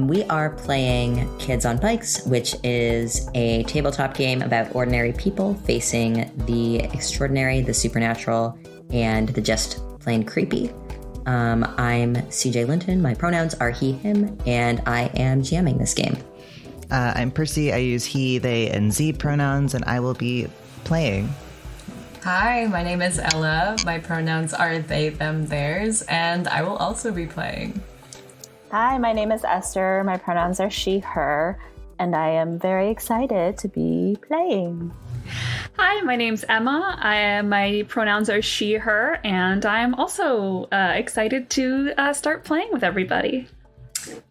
We are playing Kids on Bikes, which is a tabletop game about ordinary people facing the extraordinary, the supernatural, and the just plain creepy. I'm CJ Linton. My pronouns are he, him, and I am GMing this game. I'm Percy. I use he, they, and z pronouns, and I will be playing. Hi, my name is Ella. My pronouns are they, them, theirs, and I will also be playing. Hi, my name is Esther. My pronouns are she, her, and I am very excited to be playing. Hi, my name's Emma. My pronouns are she, her, and I'm also excited to start playing with everybody.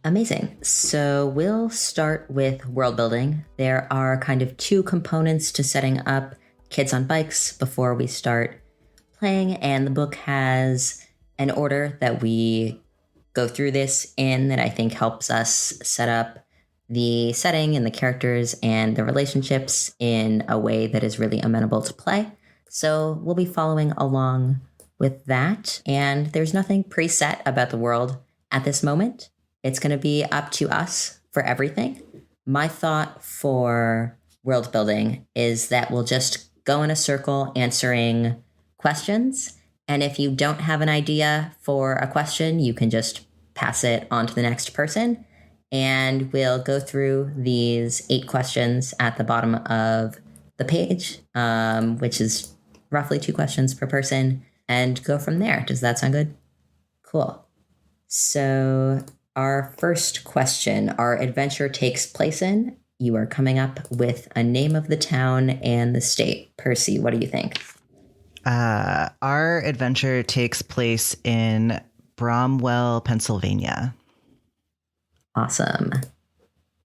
Amazing. So we'll start with world building. There are kind of two components to setting up Kids on Bikes before we start playing, and the book has an order that we go through this in that I think helps us set up the setting and the characters and the relationships in a way that is really amenable to play. So we'll be following along with that, and there's nothing preset about the world at this moment. It's going to be up to us for everything. My thought for world building is that we'll just go in a circle answering questions. And if you don't have an idea for a question, you can just pass it on to the next person. And we'll go through these 8 questions at the bottom of the page, which is roughly 2 questions per person, and go from there. Does that sound good? Cool. So our first question, our adventure takes place in, you are coming up with a name of the town and the state. Percy, what do you think? Our adventure takes place in Bromwell, Pennsylvania. Awesome.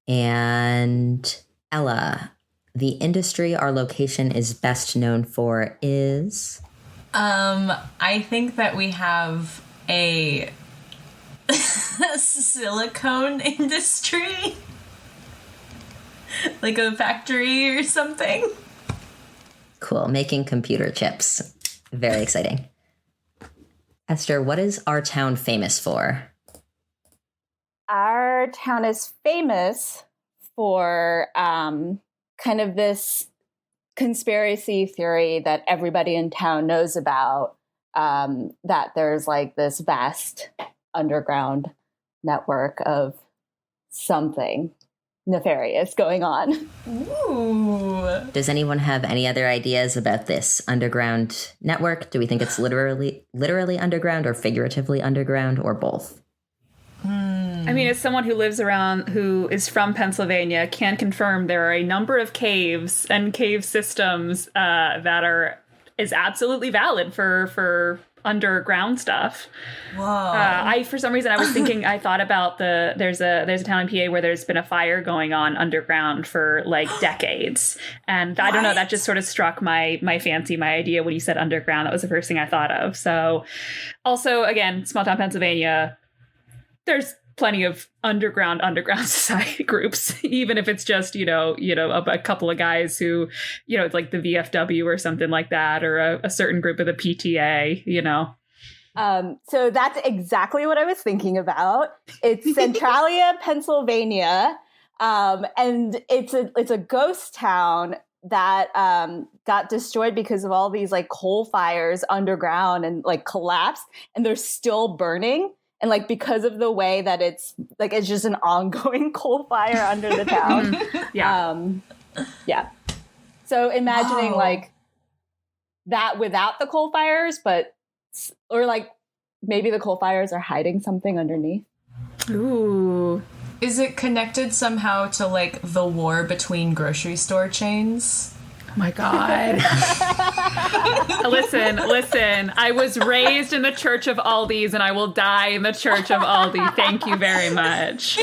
And Ella, the industry our location is best known for is? I think that we have a silicone industry. Like a factory or something. Cool. Making computer chips. Very exciting. Esther, what is our town famous for? Our town is famous for kind of this conspiracy theory that everybody in town knows about, that there's like this vast underground network of something nefarious going on. Ooh. Does anyone have any other ideas about this underground network? Do we think it's literally underground or figuratively underground or both? I mean, as someone who is from Pennsylvania, can confirm there are a number of caves and cave systems that is absolutely valid for underground stuff. Whoa. For some reason, I was thinking, I thought about there's a town in PA where there's been a fire going on underground for like decades. And I don't know, that just sort of struck my fancy, my idea when you said underground. That was the first thing I thought of. So also, again, small town Pennsylvania, there's plenty of underground society groups, even if it's just, a couple of guys who, it's like the VFW or something like that, or a certain group of the PTA, So that's exactly what I was thinking about. It's Centralia, Pennsylvania, and it's a ghost town that got destroyed because of all these like coal fires underground and like collapsed, and they're still burning. And like because of the way that it's just an ongoing coal fire under the town. Yeah. So imagining like that without the coal fires, or like maybe the coal fires are hiding something underneath. Ooh. Is it connected somehow to like the war between grocery store chains? Oh my God. Listen, I was raised in the Church of Aldi's and I will die in the Church of Aldi. Thank you very much.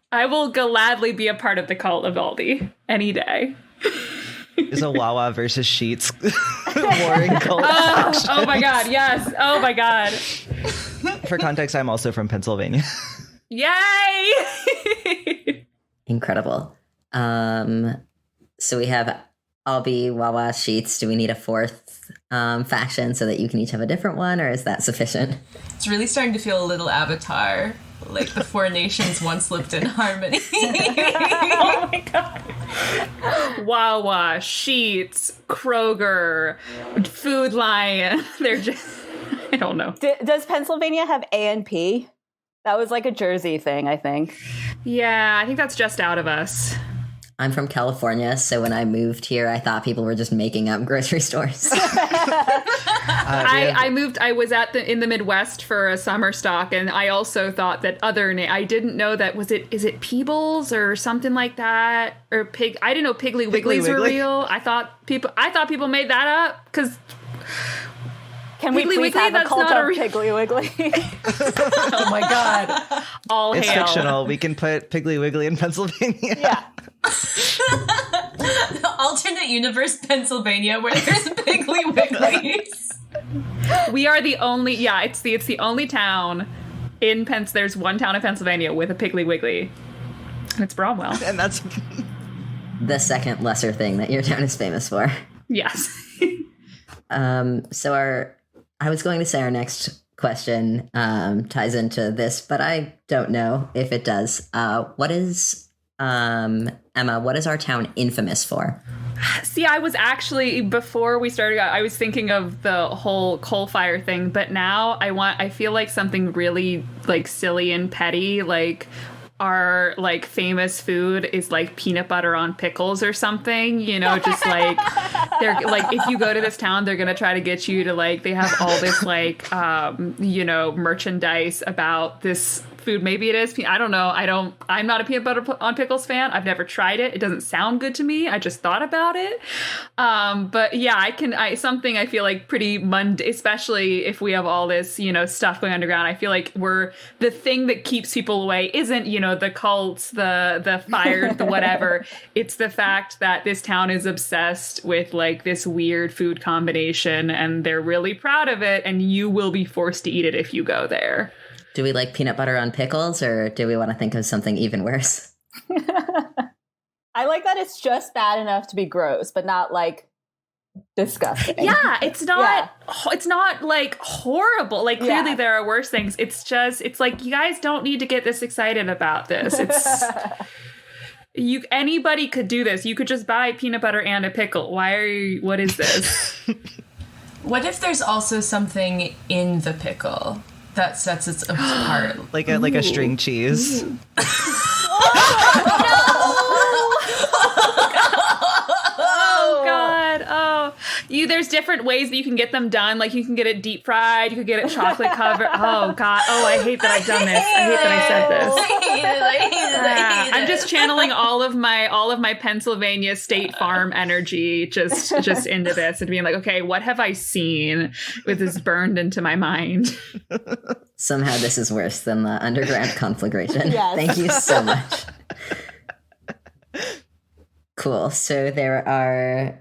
I will gladly be a part of the cult of Aldi any day. Is a Wawa versus Sheetz warring cult. Oh my God, yes. Oh my God. For context, I'm also from Pennsylvania. Yay! Incredible. So we have I'll be Wawa Sheets. Do we need a fourth faction so that you can each have a different one, or is that sufficient? It's really starting to feel a little Avatar, like the four nations once lived in harmony. Oh my god. Wawa, Sheets, Kroger, Food Lion. They're just, I don't know. Does Pennsylvania have A&P? That was like a Jersey thing, I think. Yeah, I think that's just out of us. I'm from California, so when I moved here, I thought people were just making up grocery stores. I was in the Midwest for a summer stock, and I also thought that I didn't know that, is it Peebles or something like that? Or I didn't know Piggly Wigglies were real. I thought people made that up, because Can we please have a cult of Piggly Wiggly? Oh my god. All It's hail. fictional. We can put Piggly Wiggly in Pennsylvania. Yeah. The alternate universe Pennsylvania where there's Piggly Wigglies. We are the only, it's the only town in there's one town in Pennsylvania with a Piggly Wiggly. And it's Bromwell. And that's The second lesser thing that your town is famous for. Yes. I was going to say our next question ties into this, but I don't know if it does. What is, Emma, what is our town infamous for? See, I was actually, before we started, I was thinking of the whole coal fire thing, but now I feel like something really like silly and petty, like our like famous food is like peanut butter on pickles or something, just like they're like, if you go to this town, they're gonna try to get you to like, they have all this like merchandise about this food. Maybe it is, I don't know. I'm not a peanut butter on pickles fan. I've never tried it. It doesn't sound good to me. I just thought about it. But yeah, something I feel like pretty mundane, especially if we have all this, stuff going underground. I feel like the thing that keeps people away isn't, the cults, the fire, the whatever. It's the fact that this town is obsessed with like this weird food combination, and they're really proud of it, and you will be forced to eat it if you go there. Do we like peanut butter on pickles, or do we want to think of something even worse? I like that it's just bad enough to be gross, but not like disgusting. Yeah, it's not like horrible. Like clearly there are worse things. It's like, you guys don't need to get this excited about this. Anybody could do this. You could just buy peanut butter and a pickle. What is this? What if there's also something in the pickle that sets it apart? like a string cheese. Oh god. Oh, there's different ways that you can get them done. Like you can get it deep fried. You could get it chocolate covered. Oh god. Oh, I hate that I've done this. I hate that I said this. I hate it. I'm just channeling all of my Pennsylvania State Farm energy just into this and being like, okay, what have I seen with this burned into my mind? Somehow this is worse than the underground conflagration. Yes. Thank you so much. Cool. So the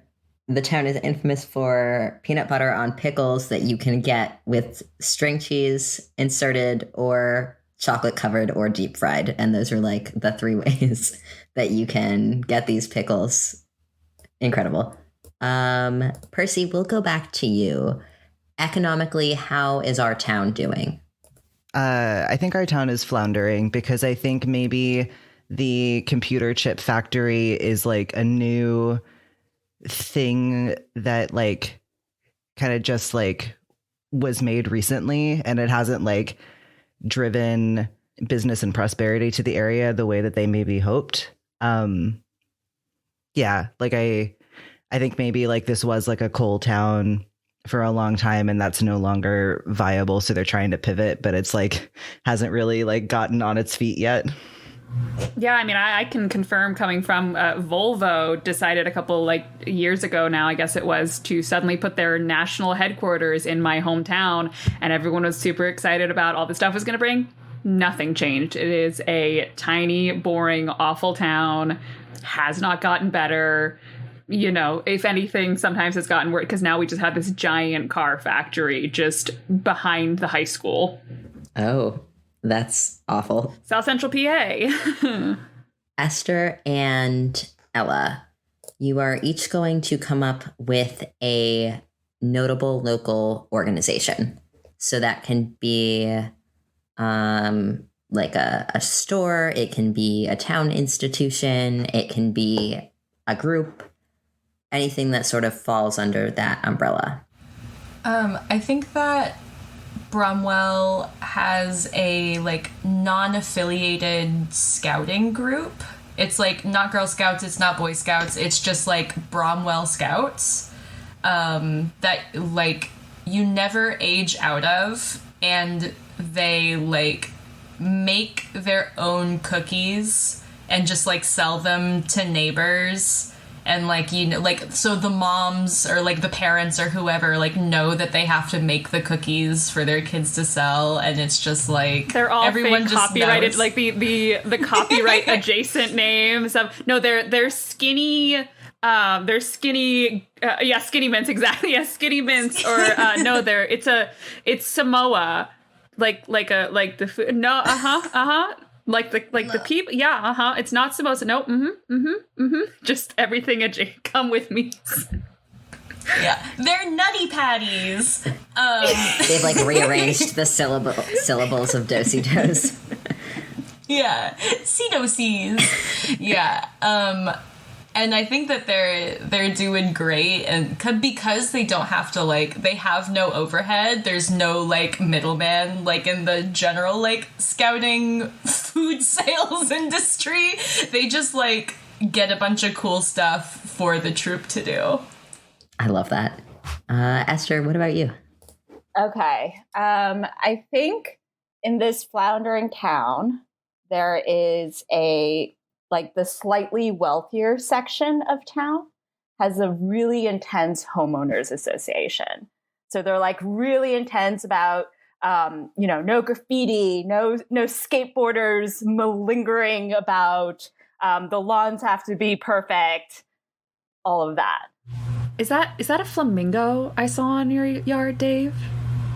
town is infamous for peanut butter on pickles that you can get with string cheese inserted or chocolate covered or deep fried. And those are like the three ways that you can get these pickles. Incredible. Percy, we'll go back to you. Economically, how is our town doing? I think our town is floundering because I think maybe the computer chip factory is like a new thing that like kind of just like was made recently, and it hasn't like driven business and prosperity to the area the way that they maybe hoped. Yeah, like I think maybe like this was like a coal town for a long time and that's no longer viable, so they're trying to pivot, but it's like hasn't really like gotten on its feet yet. Yeah, I mean, I can confirm, coming from Volvo decided a couple like years ago now, I guess it was, to suddenly put their national headquarters in my hometown, and everyone was super excited about all the stuff it was going to bring. Nothing changed. It is a tiny, boring, awful town. Has not gotten better. If anything, sometimes it's gotten worse because now we just have this giant car factory just behind the high school. Oh, that's awful. South Central PA. Esther and Ella, You are each going to come up with a notable local organization. So that can be like a store, it can be a town institution, it can be a group, anything that sort of falls under that umbrella. I think that Bromwell has a like non-affiliated scouting group. It's like not Girl Scouts, it's not Boy Scouts, it's just like Bromwell Scouts that like you never age out of, and they like make their own cookies and just like sell them to neighbors. And like, you know, like, so the moms or like the parents or whoever like know that they have to make the cookies for their kids to sell, and it's just like they're all everyone fake just copyrighted, knows. like the copyright adjacent names of they're skinny. Skinny mints, exactly. Yeah, skinny mints, or it's Samoa, like the food. No, like the people. Yeah, it's not Samosa. No, just everything. Come with me. Yeah, they're nutty patties. They've like rearranged the syllables of do-si-dos. Yeah, C-do-sis. Yeah. And I think that they're doing great, and because they don't have to like, they have no overhead. There's no like middleman like in the general like scouting food sales industry. They just like get a bunch of cool stuff for the troop to do. I love that. Esther, what about you? Okay. I think in this floundering town, there is the slightly wealthier section of town has a really intense homeowners association. So they're like really intense about, no graffiti, no skateboarders malingering about, the lawns have to be perfect, all of that. Is that a flamingo I saw in your yard, Dave?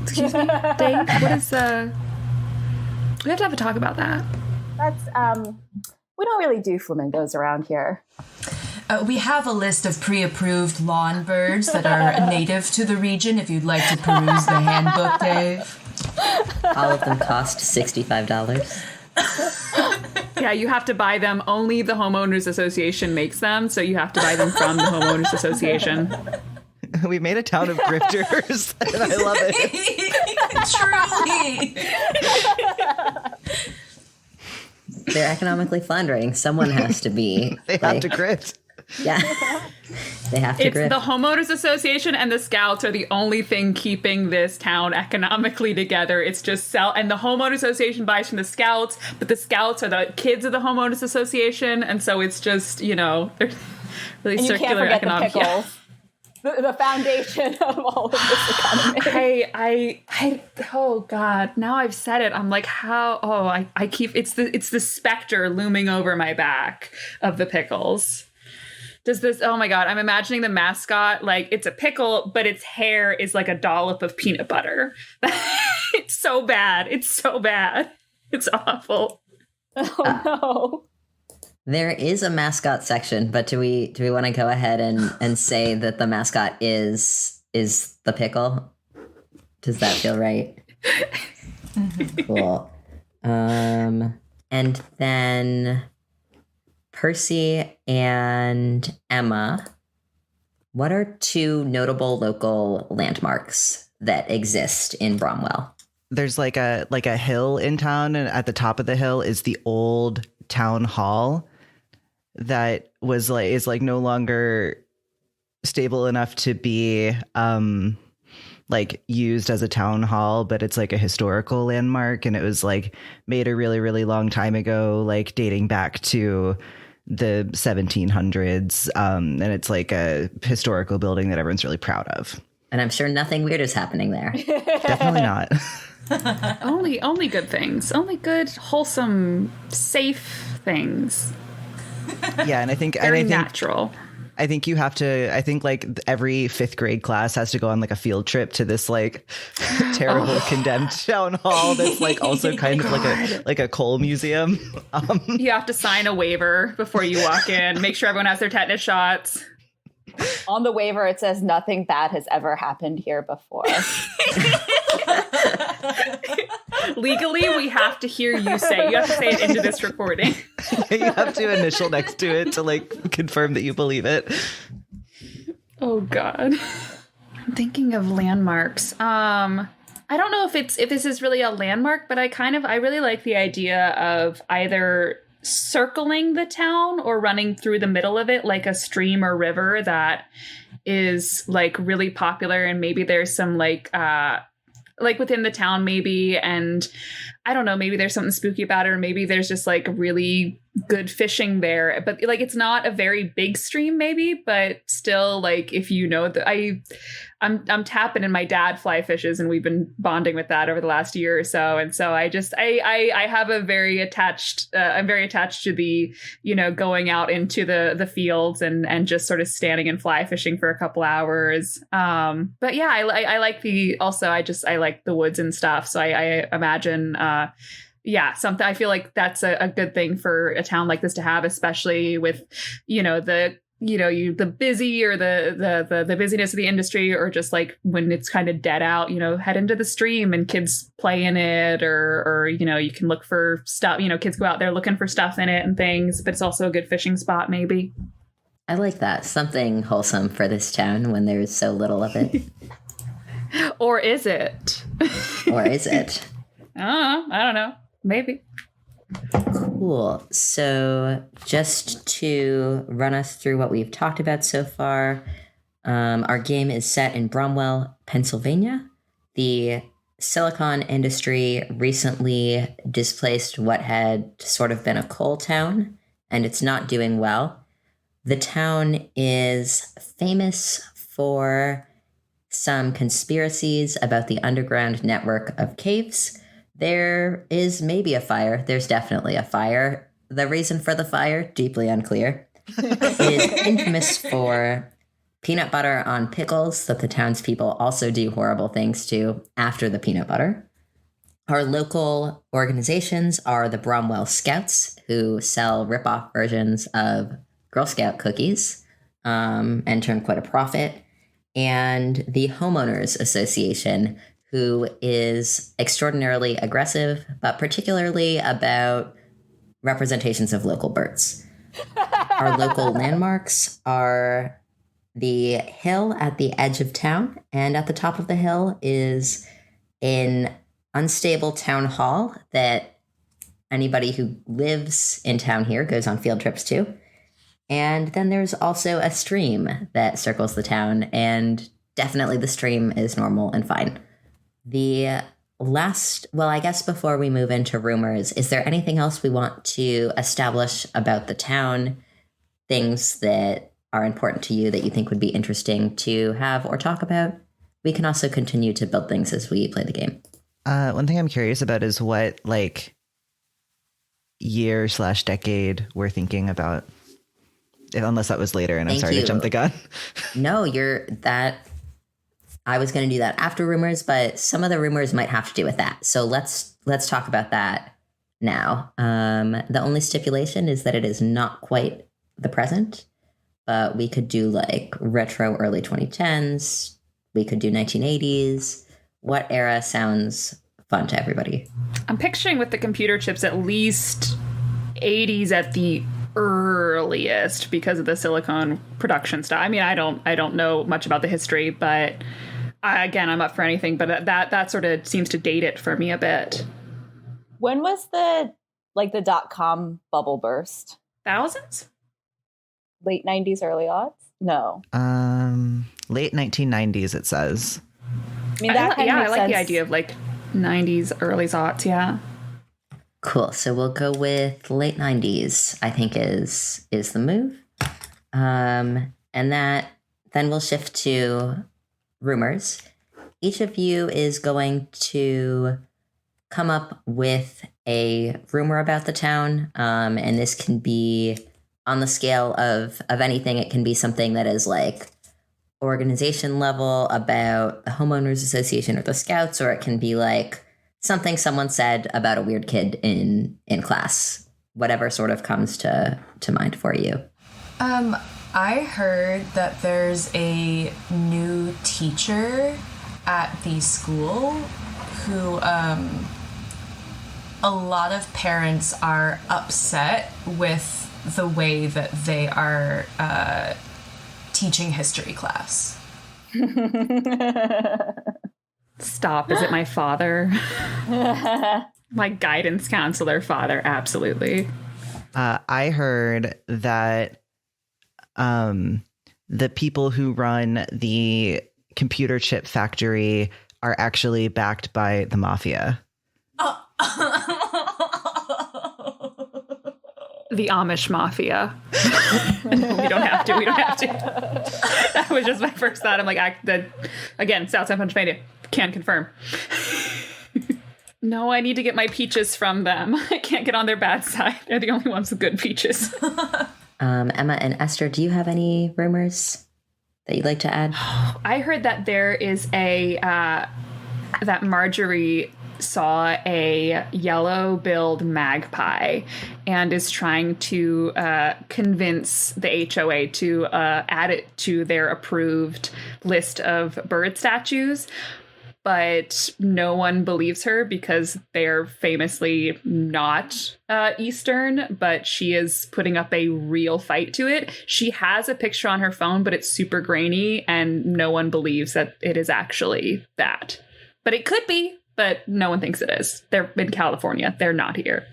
Excuse me, Dave. What is we have to have a talk about that. That's we don't really do flamingos around here. We have a list of pre-approved lawn birds that are native to the region if you'd like to peruse the handbook, Dave. All of them cost $65. Yeah, you have to buy them. Only the homeowners association makes them, so you have to buy them from the homeowners association. We made a town of grifters, and I love it. Truly. They're economically floundering. Someone has to be. They have to grift. Yeah. They have to grift. The homeowners association and the scouts are the only thing keeping this town economically together. It's just and the homeowners association buys from the scouts, but the scouts are the kids of the homeowners association, and so it's just, there's really and circular economic. The pickles. The foundation of all of this economy. Oh God, now I've said it. I'm like, I keep, it's the specter looming over my back of the pickles. Does this, oh my God, I'm imagining the mascot, like it's a pickle, but its hair is like a dollop of peanut butter. It's so bad. It's awful. Oh no. There is a mascot section, but do we want to go ahead and say that the mascot is the pickle? Does that feel right? Cool. And then Percy and Emma, what are two notable local landmarks that exist in Bromwell? There's like a hill in town, and at the top of the hill is the old town hall that is no longer stable enough to be used as a town hall, but it's like a historical landmark, and it was like made a really, really long time ago, like dating back to the 1700s, and it's like a historical building that everyone's really proud of. And I'm sure nothing weird is happening there. Definitely not. only good things. Only good, wholesome, safe things. Yeah, and I think natural. I think you have to. I think like every fifth grade class has to go on like a field trip to this like terrible condemned town hall that's like also kind of like a coal museum. You have to sign a waiver before you walk in. Make sure everyone has their tetanus shots. On the waiver, it says nothing bad has ever happened here before. Legally, we have to hear you say. You have to say it into this recording. You have to initial next to it to like confirm that you believe it. Oh God. I'm thinking of landmarks. I don't know if this is really a landmark, but I really like the idea of either circling the town or running through the middle of it like a stream or river that is like really popular, and maybe there's some like within the town maybe, and I don't know, maybe there's something spooky about it, or maybe there's just like really good fishing there, but like it's not a very big stream maybe, but still like if you know that I'm tapping in my dad fly fishes, and we've been bonding with that over the last year or so, and so I have a very attached I'm very attached to the, you know, going out into the fields and just sort of standing and fly fishing for a couple hours, but yeah, I like I like the woods and stuff, so I imagine something. I feel like that's a good thing for a town like this to have, especially with, you know, the busy or the busyness of the industry, or just like when it's kind of dead out, you know, head into the stream and kids play in it, or you know, you can look for stuff, you know, kids go out there looking for stuff in it and things, but it's also a good fishing spot maybe. I like that. Something wholesome for this town when there's so little of it. Or is it? Or is it? I don't know. Maybe. Cool. So just to run us through what we've talked about so far, our game is set in Bromwell, Pennsylvania. The silicon industry recently displaced what had sort of been a coal town, and it's not doing well. The town is famous for some conspiracies about the underground network of caves. There is maybe a fire. There's definitely a fire. The reason for the fire, deeply unclear. It is infamous for peanut butter on pickles that the townspeople also do horrible things to after the peanut butter. Our local organizations are the Bromwell Scouts, who sell rip-off versions of Girl Scout cookies and turn quite a profit, and the Homeowners Association, who is extraordinarily aggressive, but particularly about representations of local birds. Our local landmarks are the hill at the edge of town, and at the top of the hill is an unstable town hall that anybody who lives in town here goes on field trips to. And then there's also a stream that circles the town, and definitely the stream is normal and fine. I guess before we move into rumors, is there anything else we want to establish about the town? Things that are important to you that you think would be interesting to have or talk about? We can also continue to build things as we play the game. One thing I'm curious about is what like year/decade we're thinking about. Unless that was later, and I'm sorry to jump the gun. No, I was going to do that after rumors, but some of the rumors might have to do with that. So let's talk about that now. The only stipulation is that it is not quite the present, but we could do like retro early 2010s. We could do 1980s. What era sounds fun to everybody? I'm picturing with the computer chips at least 80s at the earliest because of the silicone production stuff. I mean, I don't know much about the history, but again, I'm up for anything, but that sort of seems to date it for me a bit. When was the .com bubble burst? Thousands? Late 90s, early aughts? No. Late 1990s, it says. I mean, that kind of makes I like sense. the idea of like 90s, early aughts, yeah. Cool. So we'll go with late 90s, I think is the move. And then we'll shift to rumors. Each of you is going to come up with a rumor about the town. And this can be on the scale of anything. It can be something that is like organization level about the Homeowners Association or the Scouts, or it can be like something someone said about a weird kid in class. Whatever sort of comes to mind for you. I heard that there's a new teacher at the school who, a lot of parents are upset with the way that they are teaching history class. Stop. Is it my father? My guidance counselor father, absolutely. I heard that the people who run the computer chip factory are actually backed by the mafia. The Amish mafia. No, we don't have to. That was just my first thought. I'm like, again, Southside Pennsylvania. Can confirm. No, I need to get my peaches from them. I can't get on their bad side. They're the only ones with good peaches. Emma and Esther, do you have any rumors that you'd like to add? I heard that there is that Marjorie saw a yellow-billed magpie and is trying to convince the HOA to add it to their approved list of bird statues. But no one believes her because they're famously not Eastern, but she is putting up a real fight to it. She has a picture on her phone, but it's super grainy, and no one believes that it is actually that. But it could be, but no one thinks it is. They're in California. They're not here.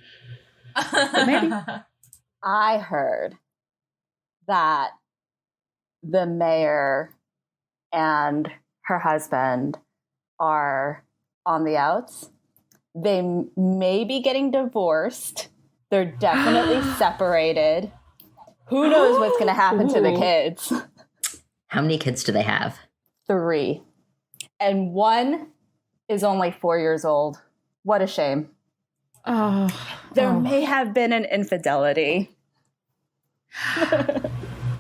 But maybe. I heard that the mayor and her husband are on the outs. They may be getting divorced. They're definitely separated. Who knows what's going to happen to the kids? How many kids do they have? 3. And 1 is only 4 years old. What a shame. There may have been an infidelity.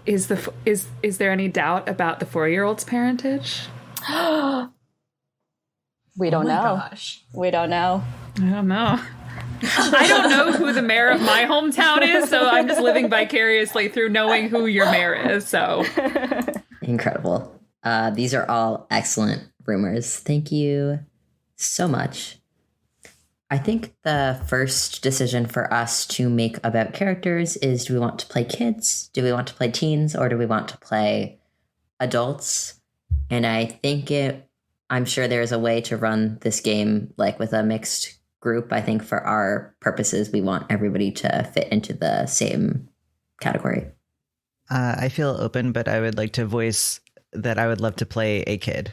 Is there any doubt about the 4-year-old's parentage? We don't know. Gosh. We don't know. I don't know. I don't know who the mayor of my hometown is, so I'm just living vicariously through knowing who your mayor is. So Incredible. These are all excellent rumors. Thank you so much. I think the first decision for us to make about characters is, do we want to play kids? Do we want to play teens? Or do we want to play adults? And I think I'm sure there's a way to run this game like with a mixed group. I think for our purposes, we want everybody to fit into the same category. I feel open, but I would like to voice that I would love to play a kid.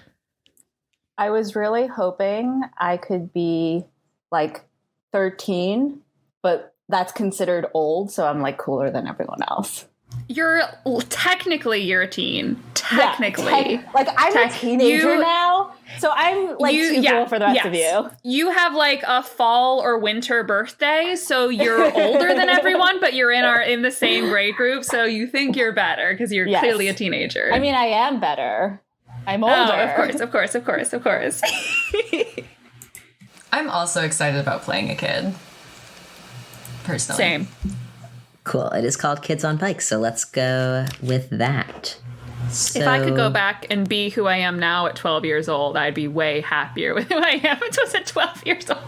I was really hoping I could be like 13, but that's considered old, so I'm like cooler than everyone else. you're a teen. Technically. Yeah, like I'm a teenager now, so I'm like too cool for the rest of you. You have like a fall or winter birthday, so you're older than everyone, but you're in the same grade group, so you think you're better because you're clearly a teenager. I mean, I am better. I'm older. Oh, of course. I'm also excited about playing a kid. Personally. Same. Cool. It is called Kids on Bikes, so let's go with that. So, if I could go back and be who I am now at 12 years old, I'd be way happier with who I am at 12 years old.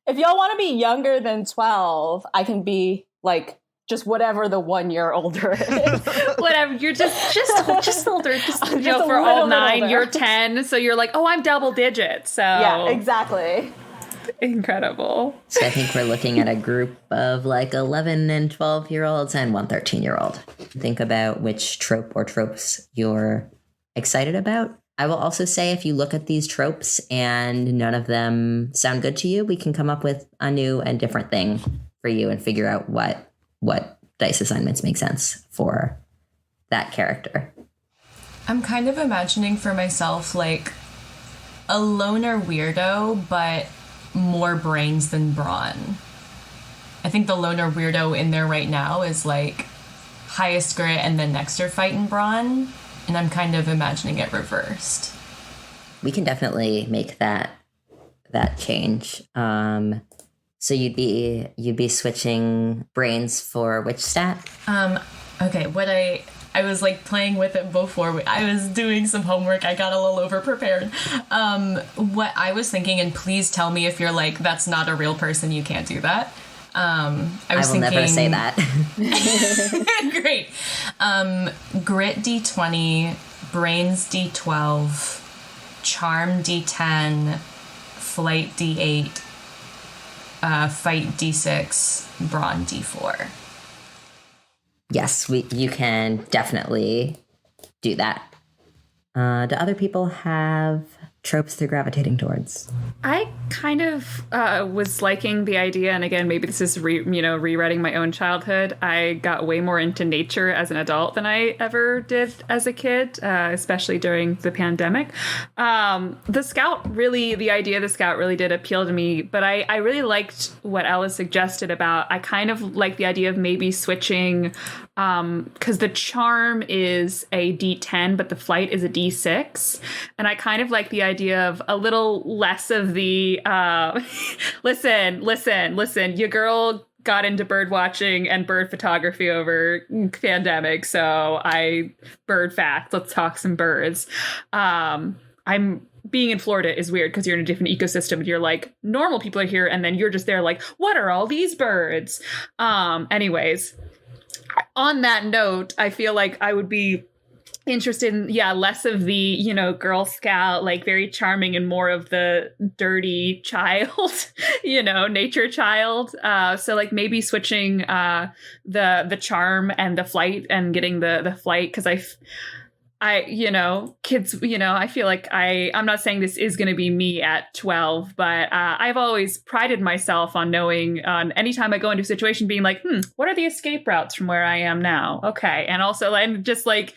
If y'all want to be younger than 12, I can be like just whatever the 1 year older is. Whatever. You're just older. Just for all 9, older. You're 10, so you're like, oh, I'm double digits. So yeah, exactly. Incredible. So I think we're looking at a group of like 11 and 12-year-olds and one 13-year-old. Think about which trope or tropes you're excited about. I will also say if you look at these tropes and none of them sound good to you, we can come up with a new and different thing for you and figure out what dice assignments make sense for that character. I'm kind of imagining for myself like a loner weirdo, but more brains than brawn. I think the loner weirdo in there right now is like highest grit and then next are fighting brawn, and I'm kind of imagining it reversed. We can definitely make that change. So you'd be switching brains for which stat? Okay, what I I was like playing with it before. I was doing some homework. I got a little over prepared. What I was thinking, and please tell me if you're like, that's not a real person, you can't do that. I will never say that. Great. Grit D20, brains D12, charm D10, flight D8, fight D6, brawn D4. Yes, you can definitely do that. Do other people have tropes they're gravitating towards? I kind of was liking the idea, and again, maybe this is rewriting my own childhood. I got way more into nature as an adult than I ever did as a kid, especially during the pandemic. The idea of the scout really did appeal to me, but I really liked what Ella suggested about, I kind of like the idea of maybe switching, because the charm is a D10, but the flight is a D6. And I kind of like the idea of a little less of the, listen, your girl got into bird watching and bird photography over pandemic. So bird facts, let's talk some birds. Being in Florida is weird because you're in a different ecosystem and you're like, normal people are here. And then you're just there like, what are all these birds? Anyways, on that note, I feel like I would be interested in, less of the, Girl Scout, like very charming, and more of the dirty child, nature child. So like maybe switching the charm and the flight and getting the flight, because kids, I feel like I'm not saying this is going to be me at 12, but I've always prided myself on knowing, anytime I go into a situation, being like, what are the escape routes from where I am now? Okay. And also, and just like,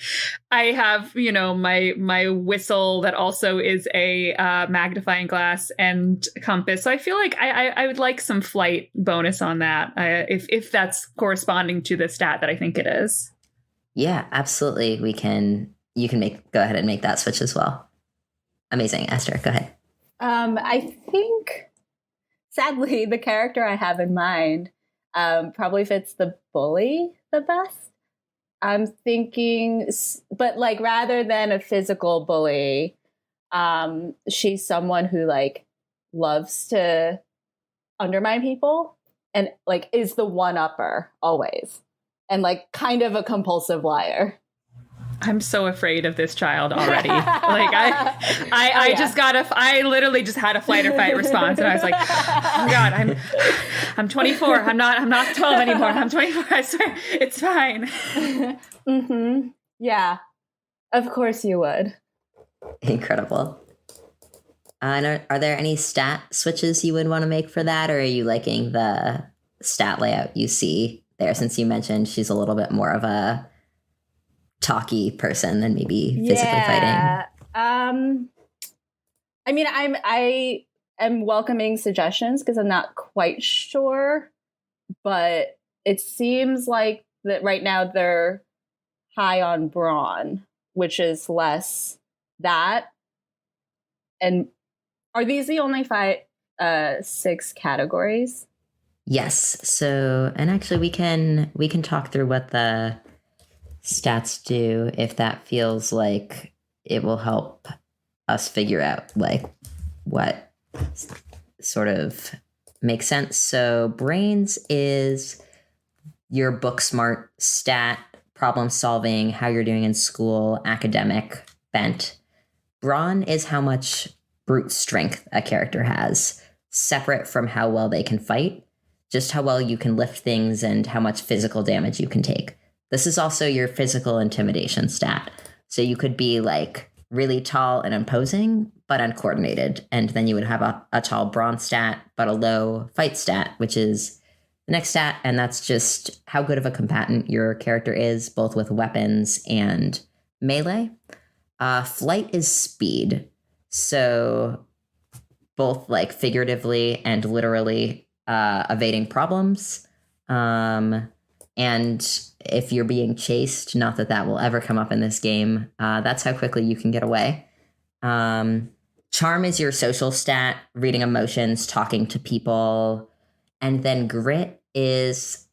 I have, my whistle that also is a magnifying glass and compass. So I feel like I would like some flight bonus on that, if that's corresponding to the stat that I think it is. Yeah, absolutely. You can go ahead and make that switch as well. Amazing. Esther, go ahead. I think, sadly, the character I have in mind probably fits the bully the best. I'm thinking, but like rather than a physical bully, she's someone who like loves to undermine people and like is the one-upper always, and like kind of a compulsive liar. I'm so afraid of this child already. Like I literally just had a flight or fight response, and I was like, oh God, I'm 24. I'm not 12 anymore. I'm 24. I swear, it's fine. Mm-hmm. Yeah, of course you would. Incredible. And are there any stat switches you would want to make for that, or are you liking the stat layout you see there? Since you mentioned she's a little bit more of a talky person than maybe physically fighting. I mean, I am welcoming suggestions because I'm not quite sure, but it seems like that right now they're high on brawn, which is less that. And are these the only 6 categories? Yes. So, and actually we can talk through what the stats do, if that feels like it will help us figure out like what sort of makes sense. So brains is your book smart stat, problem solving, how you're doing in school, academic bent. Brawn is how much brute strength a character has, separate from how well they can fight, just how well you can lift things and how much physical damage you can take. This is also your physical intimidation stat. So you could be like really tall and imposing, but uncoordinated. And then you would have a tall brawn stat, but a low fight stat, which is the next stat. And that's just how good of a combatant your character is, both with weapons and melee. Flight is speed. So both like figuratively and literally evading problems. And if you're being chased, not that will ever come up in this game, that's how quickly you can get away. Charm is your social stat, reading emotions, talking to people. And then grit is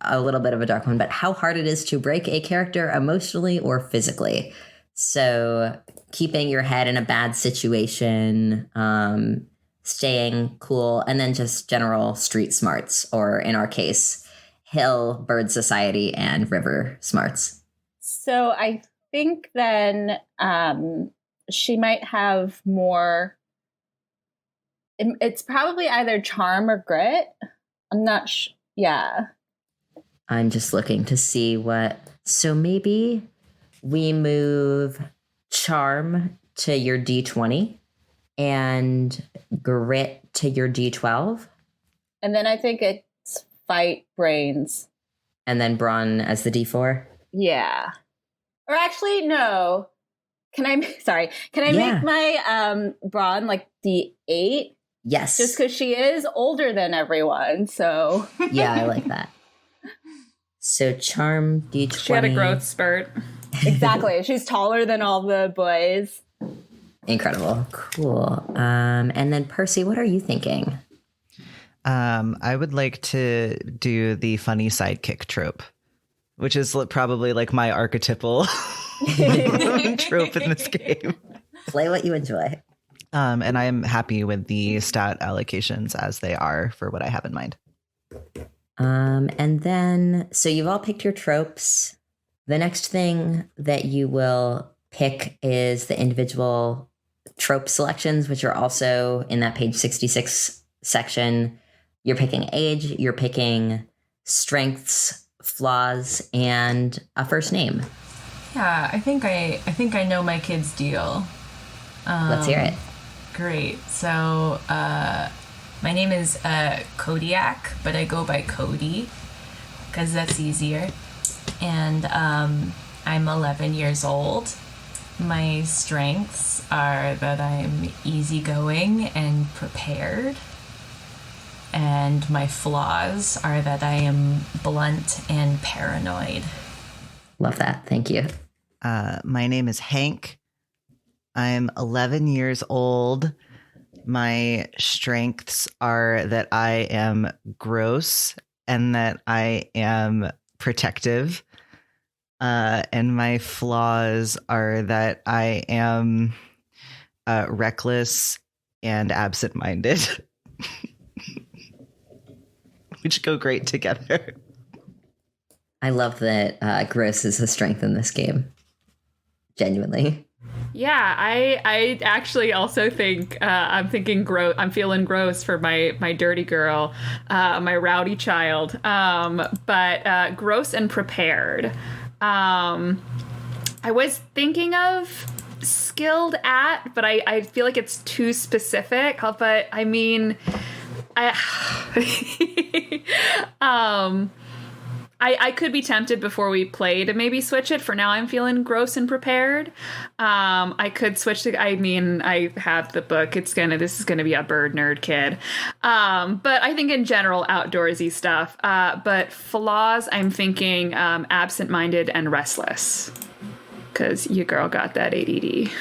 a little bit of a dark one, but how hard it is to break a character emotionally or physically. So keeping your head in a bad situation, staying cool, and then just general street smarts, or in our case, hill, bird society, and river smarts. So I think then she might have more. It's probably either charm or grit. I'm not sure. Yeah. I'm just looking to see what. So maybe we move charm to your D20 and grit to your D12. And then I think it's fight brains. And then brawn as the D4. Yeah. Or actually, no. Can I make my brawn like D8? Yes. Just because she is older than everyone, so. Yeah, I like that. So charm D20. She had a growth spurt. Exactly. She's taller than all the boys. Incredible. Cool. And then Percy, what are you thinking? I would like to do the funny sidekick trope, which is probably like my archetypal trope in this game. Play what you enjoy. And I'm happy with the stat allocations as they are for what I have in mind. And then, so you've all picked your tropes. The next thing that you will pick is the individual trope selections, which are also in that page 66 section. You're picking age, you're picking strengths, flaws, and a first name. Yeah, I think I know my kid's deal. Let's hear it. Great. So my name is Kodiak, but I go by Kodi because that's easier. And I'm 11 years old. My strengths are that I'm easygoing and prepared. And my flaws are that I am blunt and paranoid. Love that. Thank you. My name is Hank. I'm 11 years old. My strengths are that I am gross and that I am protective. And my flaws are that I am reckless and absent-minded, which go great together. I love that gross is a strength in this game. Genuinely. Yeah, I actually also think I'm thinking gross. I'm feeling gross for my dirty girl, my rowdy child. But gross and prepared. I was thinking of skilled at, but I feel like it's too specific. But I mean, I could be tempted before we play to maybe switch it. For now, I'm feeling gross and prepared. I could switch to, I mean, I have the book. This is gonna be a bird nerd kid. But I think in general, outdoorsy stuff. But flaws, I'm thinking absent-minded and restless. Because your girl got that ADD.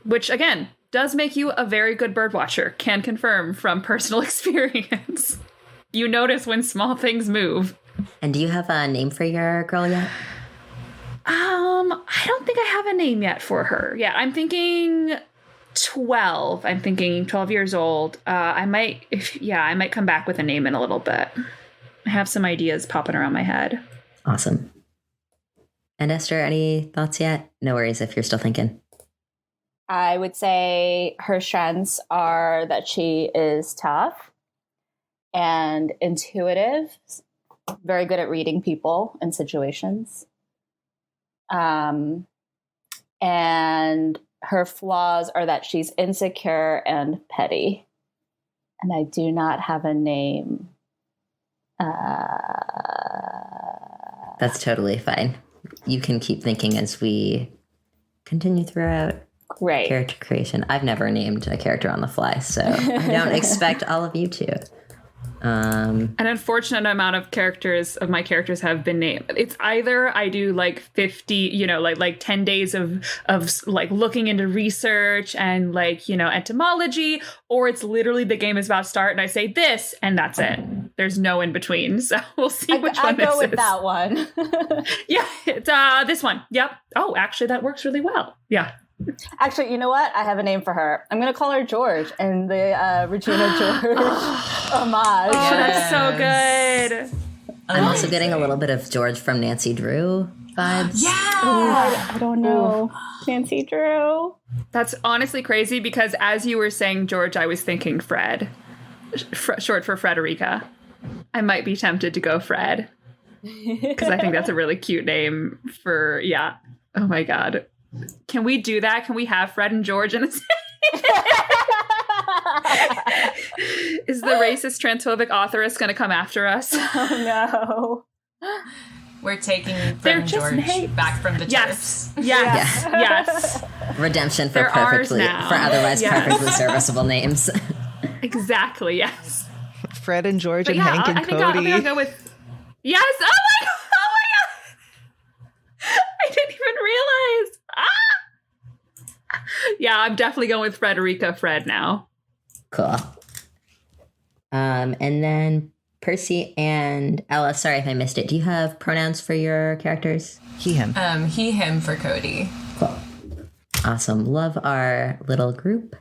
Which, again, does make you a very good bird watcher. Can confirm from personal experience. You notice when small things move. And do you have a name for your girl yet? I don't think I have a name yet for her. Yeah, I'm thinking 12. I'm thinking 12 years old. I might come back with a name in a little bit. I have some ideas popping around my head. Awesome. And Esther, any thoughts yet? No worries if you're still thinking. I would say her strengths are that she is tough and intuitive, very good at reading people and situations. And her flaws are that she's insecure and petty. And I do not have a name. That's totally fine. You can keep thinking as we continue throughout. Great. Character creation. I've never named a character on the fly, so I don't expect all of you to. An unfortunate amount of my characters have been named. It's either I do like 50, like 10 days of like looking into research and like, etymology, or it's literally the game is about to start and I say this and that's it. There's no in between. So we'll see which one this is. I go with that one. Yeah, it's this one. Yep. Oh, actually, that works really well. Yeah. Actually, you know what? I have a name for her. I'm going to call her George in the Regina George homage. Oh, that's so good. I'm also getting a little bit of George from Nancy Drew vibes. Yeah. I don't know. Nancy Drew. That's honestly crazy because as you were saying George, I was thinking Fred, short for Frederica. I might be tempted to go Fred because I think that's a really cute name for, yeah. Oh my God. Can we do that? Can we have Fred and George in the same? Is the racist transphobic authoress going to come after us? Oh no. We're taking Fred and George back from the yes. turfs. Yes. Redemption for They're perfectly, ours now. for otherwise Yes. perfectly serviceable names. Exactly, yes. Fred and George But and yeah, Hank and I think Kodi. I'll go with... Yes! Oh my God! Oh my God! I didn't even realize! Ah! Yeah, I'm definitely going with Frederica Fred now. Cool. And then Percy and Ella, sorry if I missed it. Do you have pronouns for your characters? He, him. He, him for Kodi. Cool. Awesome. Love our little group.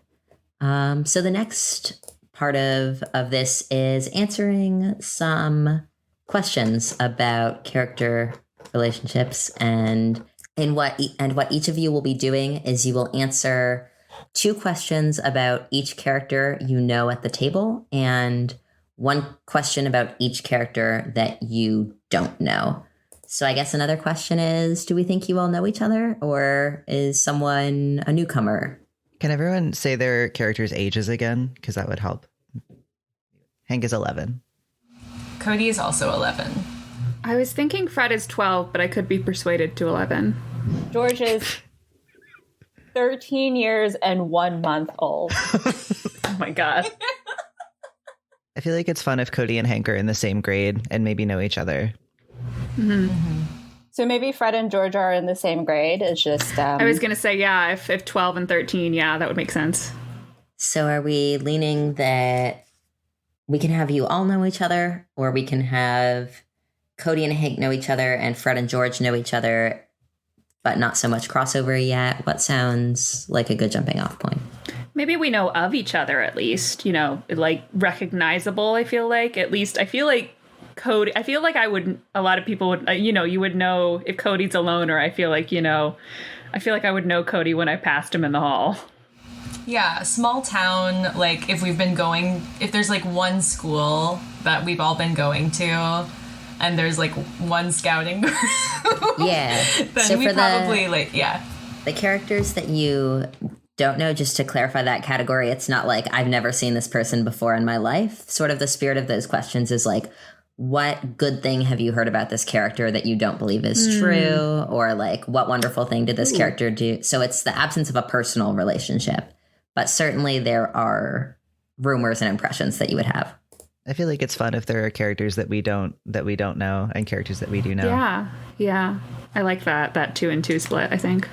So the next part of this is answering some questions about character relationships, and what each of you will be doing is you will answer 2 questions about each character you know at the table and 1 question about each character that you don't know. So I guess another question is, do we think you all know each other, or is someone a newcomer? Can everyone say their characters' ages again? Because that would help. Hank is 11. Kodi is also 11. I was thinking Fred is 12, but I could be persuaded to 11. George is 13 years and 1 month old. Oh my God. I feel like it's fun if Kodi and Hank are in the same grade and maybe know each other. Mm-hmm. So maybe Fred and George are in the same grade. It's just... I was going to say, yeah, if 12 and 13, yeah, that would make sense. So are we leaning that we can have you all know each other, or we can have Kodi and Hank know each other and Fred and George know each other, but not so much crossover yet? What sounds like a good jumping off point? Maybe we know of each other at least, you know, like recognizable, I feel like. At least I feel like Kodi, I feel like a lot of people would, you would know if Cody's a loner. I feel like I would know Kodi when I passed him in the hall. Yeah, small town, like if there's like one school that we've all been going to, and there's like one scouting group. Yeah. Then so we for probably the characters that you don't know, just to clarify that category, it's not like I've never seen this person before in my life. Sort of the spirit of those questions is like, what good thing have you heard about this character that you don't believe is true? Or like, what wonderful thing did this character do? So it's the absence of a personal relationship. But certainly there are rumors and impressions that you would have. I feel like it's fun if there are characters that we don't know and characters that we do know. Yeah. I like that 2 and 2 split, I think.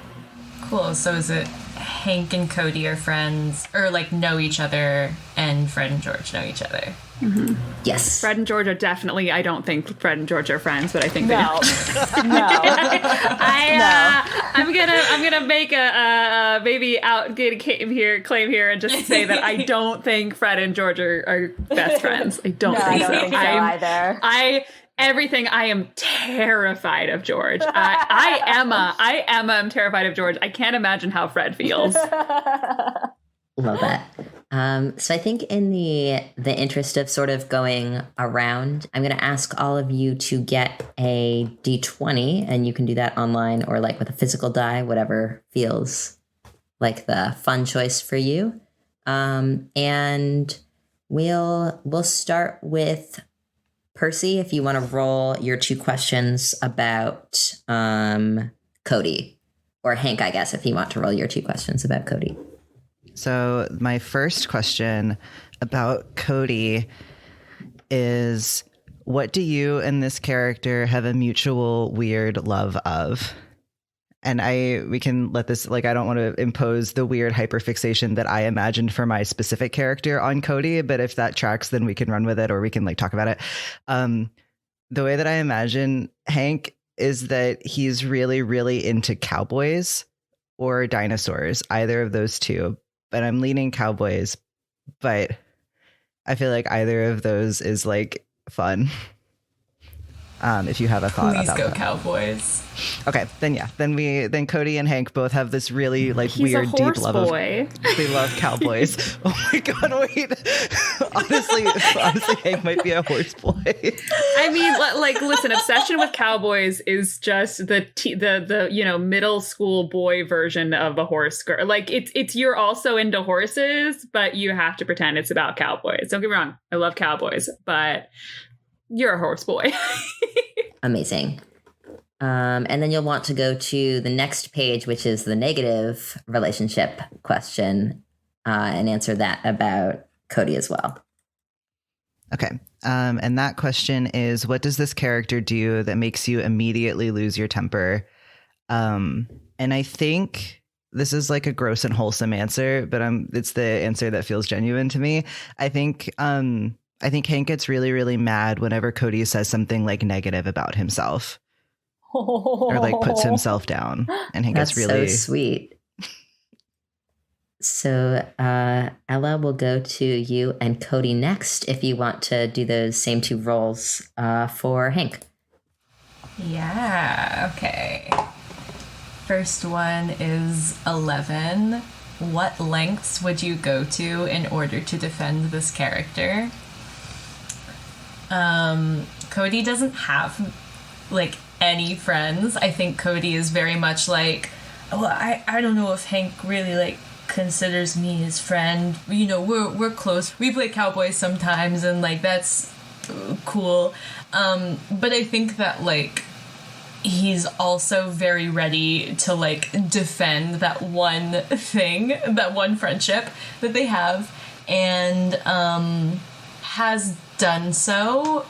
Cool. So is it Hank and Kodi are friends, or like know each other, and Fred and George know each other? Mm-hmm. Yes. Fred and George are definitely, I don't think Fred and George are friends, but I think No. I'm gonna make a maybe claim here and just say that I don't think Fred and George are best friends. I don't think so. I don't think so either. I am terrified of George. I am terrified of George. I can't imagine how Fred feels. Love that. So I think in the interest of sort of going around, I'm going to ask all of you to get a D20, and you can do that online or like with a physical die, whatever feels like the fun choice for you. And we'll start with Percy, if you want to roll your 2 questions about Kodi, or Hank, I guess, if you want to roll your 2 questions about Kodi. So my first question about Kodi is, what do you and this character have a mutual weird love of? and we can let this, like, I don't want to impose the weird hyperfixation that I imagined for my specific character on Kodi, but if that tracks, then we can run with it, or we can like talk about it. The way that I imagine Hank is that he's really, really into cowboys or dinosaurs, either of those two. But I'm leaning cowboys, but I feel like either of those is like fun. If you have a thought Please about go that. Cowboys. Okay, then Kodi and Hank both have this really like He's weird a horse deep love boy. they love cowboys. Oh my god, wait. Honestly, Hank might be a horse boy. I mean, like, listen, obsession with cowboys is just the middle school boy version of a horse girl. Like, it's you're also into horses, but you have to pretend it's about cowboys. Don't get me wrong, I love cowboys, but you're a horse boy. Amazing. And then you'll want to go to the next page, which is the negative relationship question, and answer that about Kodi as well. Okay. And that question is, what does this character do that makes you immediately lose your temper? And I think this is like a gross and wholesome answer, but it's the answer that feels genuine to me. I think Hank gets really, really mad whenever Kodi says something like negative about himself or like puts himself down, and Hank That's gets really so sweet. So Ella, will go to you and Kodi next if you want to do those same two roles for Hank. Yeah, okay. First one is 11. What lengths would you go to in order to defend this character? Kodi doesn't have like any friends. I think Kodi is very much like, well, I don't know if Hank really like considers me his friend. You know, we're close. We play cowboys sometimes, and like that's cool. But I think that like he's also very ready to like defend that one thing, that one friendship that they have, and has done so.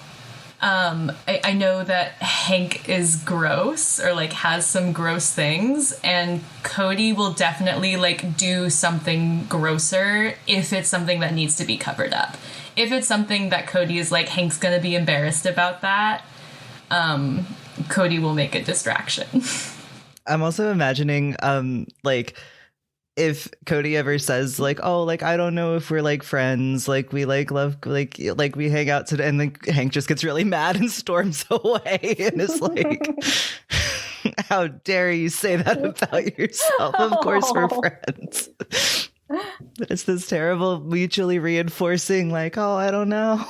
I know that Hank is gross, or like has some gross things, and Kodi will definitely like do something grosser if it's something that needs to be covered up. If it's something that Kodi is like, Hank's gonna be embarrassed about that, Kodi will make a distraction. I'm also imagining like if Kodi ever says like, oh, like I don't know if we're like friends, like we like love like we hang out today, and then Hank just gets really mad and storms away and is like, how dare you say that about yourself? Of course we're friends. But it's this terrible mutually reinforcing like, oh, I don't know.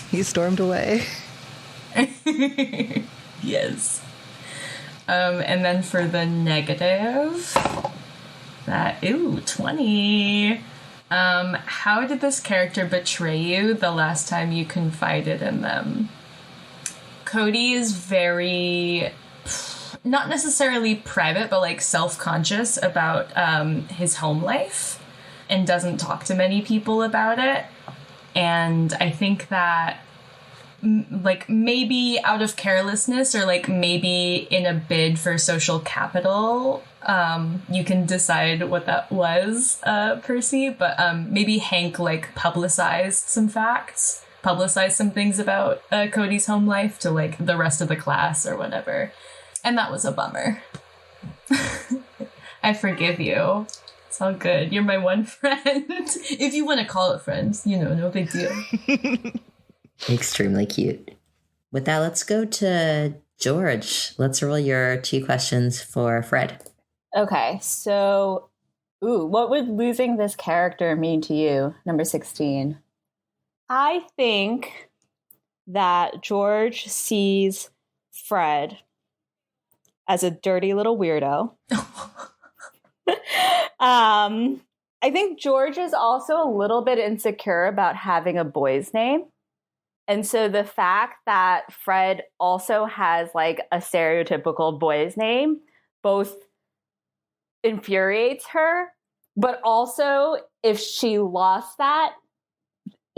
He stormed away. Yes. And then for the negative, 20. How did this character betray you the last time you confided in them? Kodi is very, not necessarily private, but like self-conscious about his home life and doesn't talk to many people about it. And I think that like maybe out of carelessness, or like maybe in a bid for social capital, you can decide what that was, Percy, but maybe Hank like publicized some facts, publicized some things about Kodi's home life to like the rest of the class or whatever, and that was a bummer. I forgive you. It's all good. You're my one friend. If you want to call it friends, you know, no big deal. Extremely cute. With that, let's go to George. Let's roll your 2 questions for Fred. Okay, so, what would losing this character mean to you? Number 16. I think that George sees Fred as a dirty little weirdo. I think George is also a little bit insecure about having a boy's name. And so the fact that Fred also has like a stereotypical boy's name both infuriates her, but also if she lost that,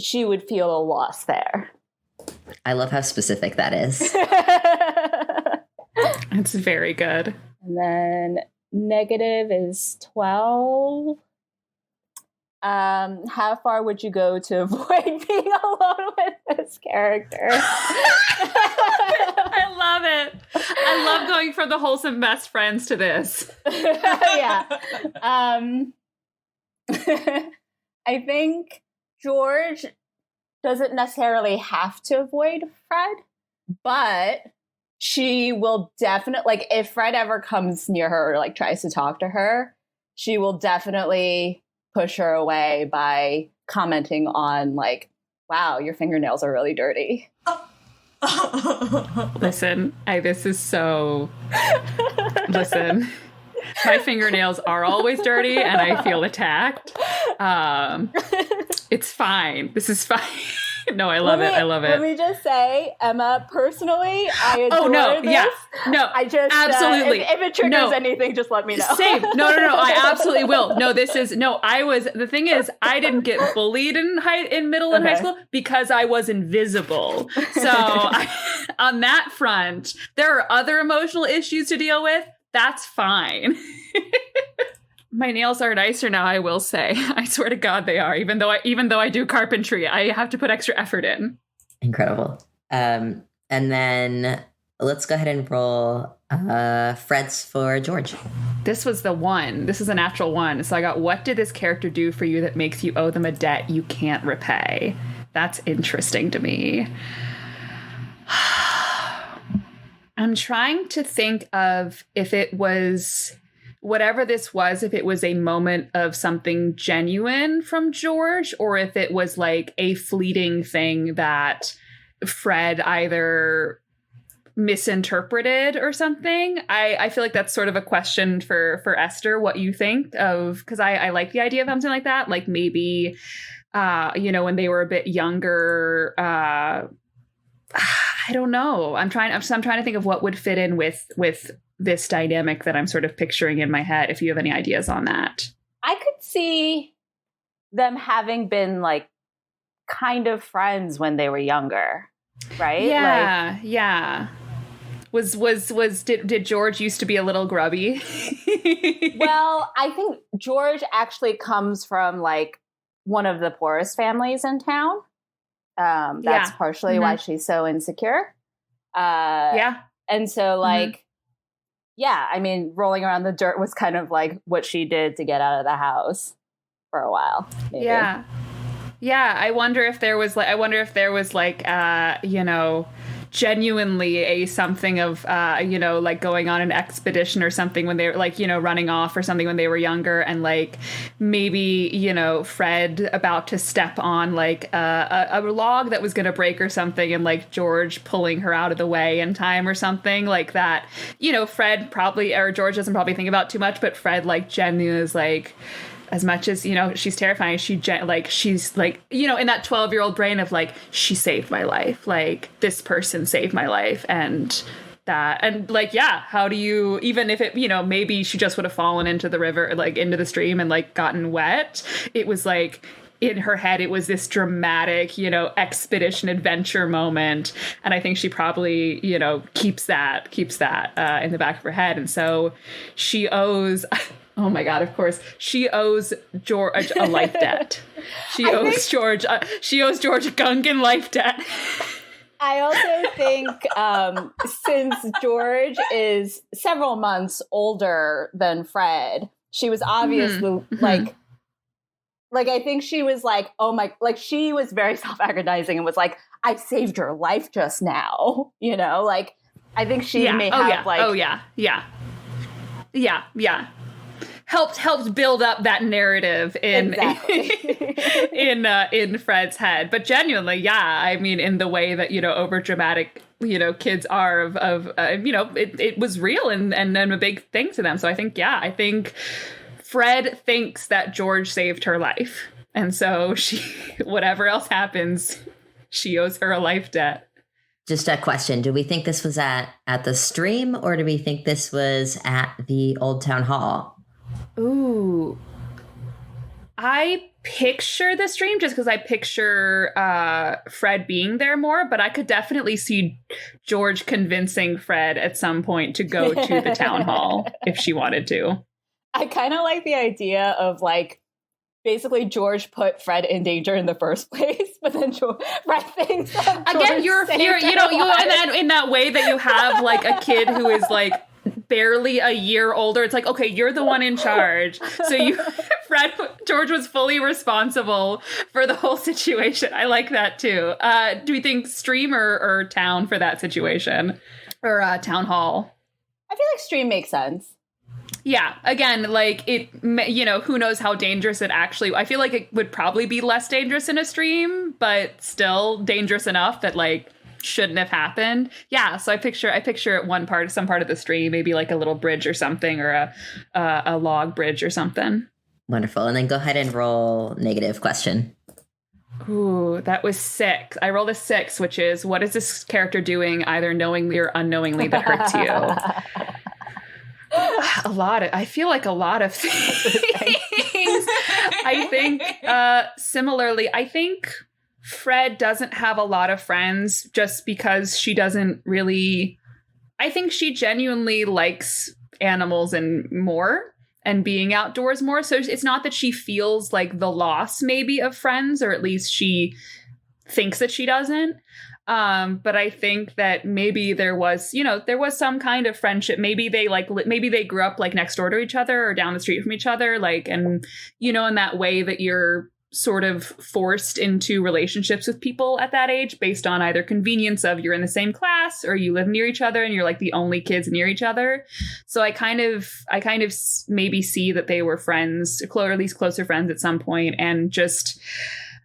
she would feel a loss there. I love how specific that is. It's very good. And then negative is 12. How far would you go to avoid being alone with this character? I love it. I love going from the wholesome best friends to this. Yeah. I think George doesn't necessarily have to avoid Fred, but she will definitely, like, if Fred ever comes near her or like tries to talk to her, she will definitely push her away by commenting on, like, wow, your fingernails are really dirty. Listen, listen, my fingernails are always dirty and I feel attacked. It's fine. This is fine. No, I love it. I love it. Let me just say, Emma, personally, I adore this. Yeah. No, I just, absolutely. If it triggers anything, just let me know. Same. No, I absolutely will. No, the thing is, I didn't get bullied in middle and high school because I was invisible. So on that front, there are other emotional issues to deal with. That's fine. My nails are nicer now, I will say. I swear to God they are. Even though I do carpentry, I have to put extra effort in. Incredible. And then let's go ahead and roll Fred's for George. This was the one. This is a natural one. So I got, what did this character do for you that makes you owe them a debt you can't repay? That's interesting to me. I'm trying to think of if it was... whatever this was, if it was a moment of something genuine from George, or if it was like a fleeting thing that Fred either misinterpreted or something. I feel like that's sort of a question for Esther, what you think of, because I like the idea of something like that. Like maybe, when they were a bit younger, I don't know. I'm trying to think of what would fit in with this dynamic that I'm sort of picturing in my head, if you have any ideas on that. I could see them having been like kind of friends when they were younger, right? Yeah. Did George used to be a little grubby? Well, I think George actually comes from like one of the poorest families in town. That's partially why she's so insecure. And so like, I mean, rolling around the dirt was kind of like what she did to get out of the house for a while. Maybe. Yeah. I wonder if there was like, genuinely a something of, like going on an expedition or something when they were like, running off or something when they were younger, and like maybe, Fred about to step on like a log that was going to break or something, and like George pulling her out of the way in time or something like that. Fred probably, or George doesn't probably think about too much, but Fred like genuinely is like, as much as, she's terrifying, she's like, in that 12-year-old brain of like, she saved my life. Like, this person saved my life. And that, and like, how do you, even if it, maybe she just would have fallen into the river, like into the stream and like gotten wet. It was like, in her head, it was this dramatic, expedition adventure moment. And I think she probably, keeps that in the back of her head. And so she owes... Oh my God, of course. She owes George a life debt. She owes George a Gungan life debt. I also think since George is several months older than Fred, she was obviously like I think she was like, oh my, like she was very self-aggrandizing and was like, I saved your life just now. Like I think she may have helped build up that narrative in in Fred's head. But genuinely, I mean, in the way that over dramatic kids are of it was real and a big thing to them. So I think Fred thinks that George saved her life, and so she, whatever else happens, she owes her a life debt. Just a question. Do we think this was at the stream, or do we think this was at the Old Town Hall? Ooh. I picture the stream just because I picture Fred being there more, but I could definitely see George convincing Fred at some point to go to the town hall if she wanted to. I kind of like the idea of like basically George put Fred in danger in the first place, but then Fred thinks that again you're in that way that you have like a kid who is like barely a year older. It's like, okay, you're the one in charge. So George was fully responsible for the whole situation. I like that too. Do we think stream or town for that situation? Or town hall? I feel like stream makes sense. Yeah, again, like it, who knows how dangerous it actually, I feel like it would probably be less dangerous in a stream, but still dangerous enough that like shouldn't have happened. Yeah, so I picture at some part of the stream, maybe like a little bridge or something, or a log bridge or something. Wonderful. And then go ahead and roll negative question. Ooh, that was 6. I rolled a 6, which is, what is this character doing either knowingly or unknowingly that hurts you? I feel like a lot of things. I think similarly, I think Fred doesn't have a lot of friends just because she doesn't really, I think she genuinely likes animals and being outdoors more. So it's not that she feels like the loss maybe of friends, or at least she thinks that she doesn't. But I think that maybe there was some kind of friendship. Maybe they grew up like next door to each other or down the street from each other. Like, and, in that way that you're sort of forced into relationships with people at that age based on either convenience of you're in the same class or you live near each other and you're like the only kids near each other. So I kind of maybe see that they were friends, or at least closer friends at some point. And just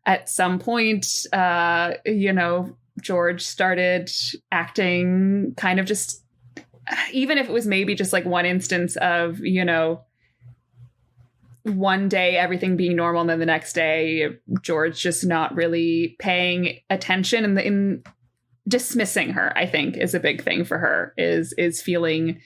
at some point, George started acting kind of just, even if it was maybe just like one instance of, one day everything being normal and then the next day George just not really paying attention and in dismissing her, I think is a big thing for her, is feeling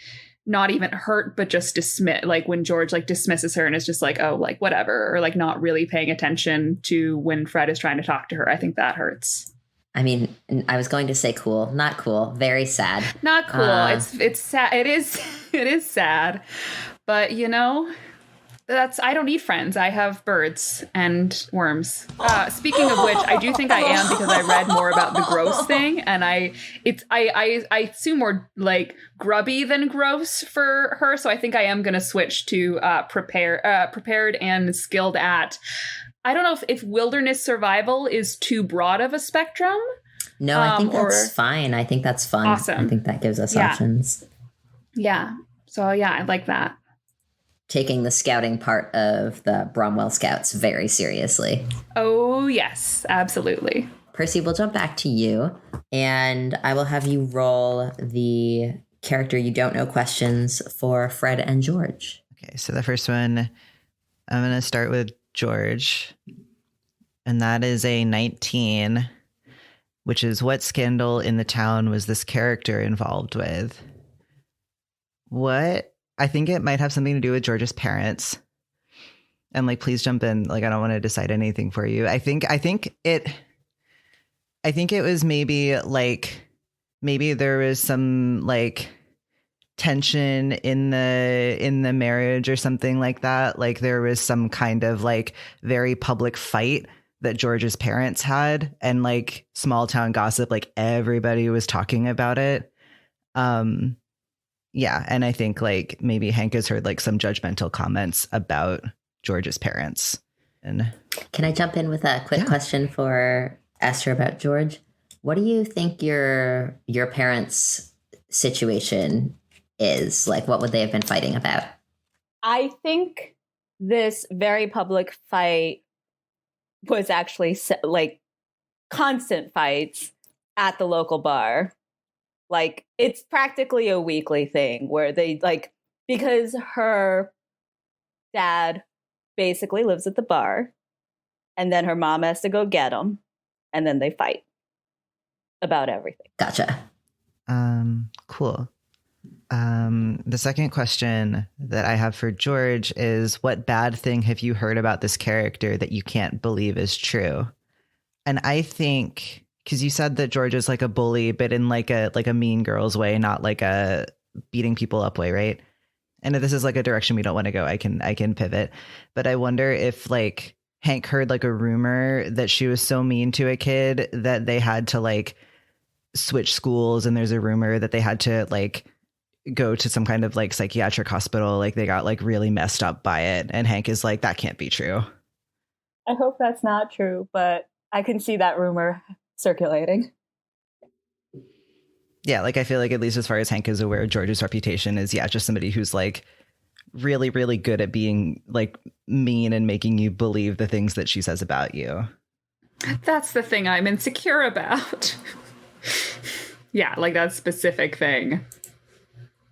not even hurt, but just dismiss, like when George like dismisses her and is just like, oh, like whatever, or like not really paying attention to when Fred is trying to talk to her. I think that hurts. I mean, I was going to say cool, not cool, very sad. Not cool. It's sad. It is sad. But I don't need friends. I have birds and worms. Speaking of which, I do think I am, because I read more about the gross thing, and I assume more like grubby than gross for her. So I think I am going to switch to prepared and skilled at. I don't know if wilderness survival is too broad of a spectrum. No, I think that's fine. I think that's fun. Awesome. I think that gives us options. Yeah. So yeah, I like that. Taking the scouting part of the Bromwell Scouts very seriously. Oh, yes, absolutely. Percy, we'll jump back to you, and I will have you roll the character you don't know questions for Fred and George. Okay, so the first one, I'm going to start with George, and that is a 19, which is, what scandal in the town was this character involved with? What? I think it might have something to do with George's parents. And like, please jump in. Like, I don't want to decide anything for you. I think it was maybe there was some like tension in the marriage or something like that. Like there was some kind of like very public fight that George's parents had, and like small town gossip, like everybody was talking about it. Yeah, and I think like maybe Hank has heard like some judgmental comments about George's parents. And can I jump in with a quick question for Esther about George? What do you think your parents' situation is? Like, what would they have been fighting about? I think this very public fight was actually like constant fights at the local bar. Like, it's practically a weekly thing where they like, because her dad basically lives at the bar, and then her mom has to go get him, and then they fight about everything. Gotcha. Cool. The second question that I have for George is, what bad thing have you heard about this character that you can't believe is true? And I think, because you said that George is like a bully, but in like a Mean Girls way, not like a beating people up way, right? And if this is like a direction we don't want to go, I can pivot. But I wonder if like Hank heard like a rumor that she was so mean to a kid that they had to like switch schools, and there's a rumor that they had to like go to some kind of like psychiatric hospital, like they got like really messed up by it, and Hank is like, that can't be true. I hope that's not true, but I can see that rumor circulating. Yeah, like I feel like at least as far as Hank is aware, George's reputation is just somebody who's like really, really good at being like mean and making you believe the things that she says about you. That's the thing I'm insecure about. Yeah, like that specific thing.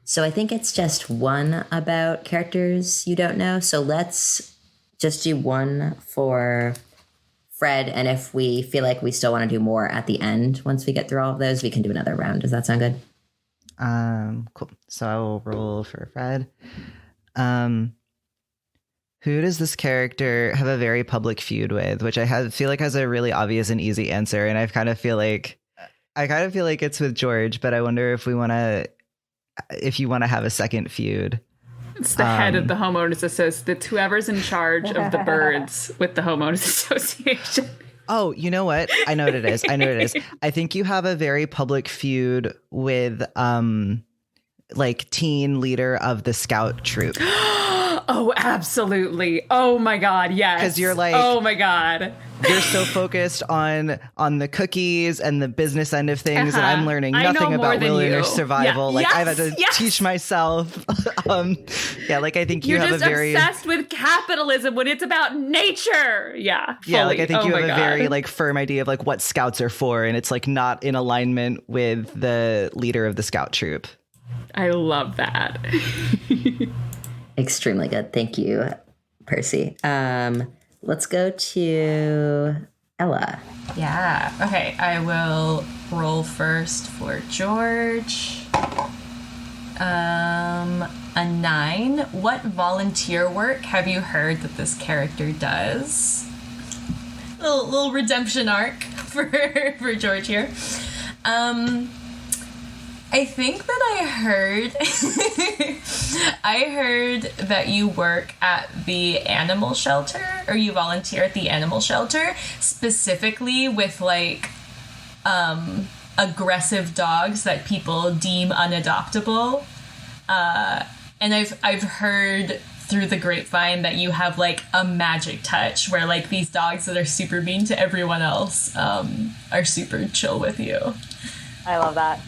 So I think it's just one about characters you don't know. So let's just do one for Fred. And if we feel like we still want to do more at the end, once we get through all of those, we can do another round. Does that sound good? Cool. So I will roll for Fred. Who does this character have a very public feud with? Which I feel like has a really obvious and easy answer. And I kind of feel like it's with George, but I wonder if you want to have a second feud. It's the head of the homeowners association. It's whoever's in charge of the birds with the homeowners association. Oh, you know what? I know what it is. I think you have a very public feud with like teen leader of the scout troop. Oh, absolutely. Oh my God, yes. Because you're like, oh my God. You're so focused on the cookies and the business end of things, and I'm learning nothing about wilderness survival. Yeah. Like I've had to teach myself. Like I think you're have just a very obsessed with capitalism when it's about nature. Yeah, fully. Yeah, like I think you have a very like firm idea of like what scouts are for, and it's like not in alignment with the leader of the scout troop. I love that. Extremely good. Thank you, Percy. Let's go to Ella. Yeah. Okay, I will roll first for George. A 9. What volunteer work have you heard that this character does? Little redemption arc for George here. I think that I heard that you work at the animal shelter, or you volunteer at the animal shelter, specifically with like aggressive dogs that people deem unadoptable. And I've heard through the grapevine that you have like a magic touch where like these dogs that are super mean to everyone else are super chill with you. I love that.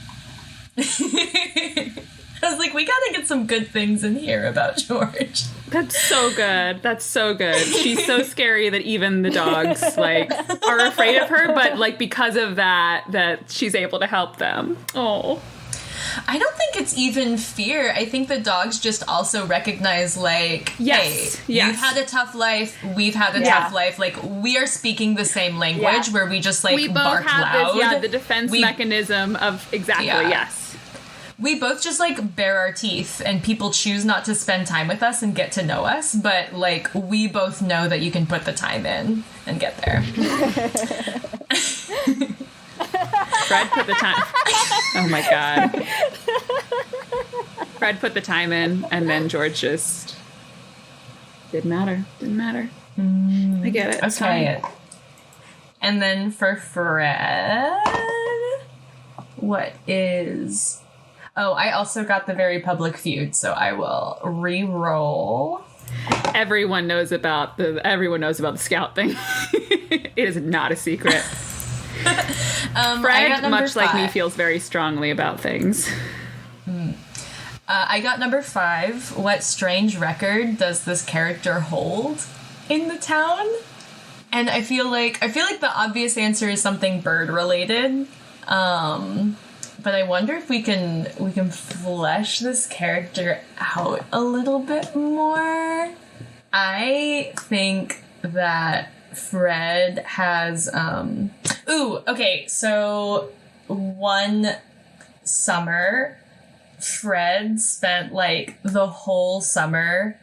I was like, we gotta get some good things in here about George. That's so good. That's so good. She's so scary that even the dogs like are afraid of her, but like because of that she's able to help them. Oh. I don't think it's even fear. I think the dogs just also recognize like, hey, you've had a tough life, we've had a tough life. Like we are speaking the same language where we just like bark loud. This, the defense mechanism of yes. We both just like bare our teeth, and people choose not to spend time with us and get to know us, but like we both know that you can put the time in and get there. Fred put the time. Oh my God. Fred put the time in, and then George just didn't matter. I get it. Okay. And then for Fred, what is... Oh, I also got the very public feud, so I will re-roll. Everyone knows about the scout thing. It is not a secret. Fred, much 5. like me, feels very strongly about things. I got number 5. What strange record does this character hold in the town? And I feel like the obvious answer is something bird related. But I wonder if we can flesh this character out a little bit more. I think that Fred has okay, so one summer Fred spent like the whole summer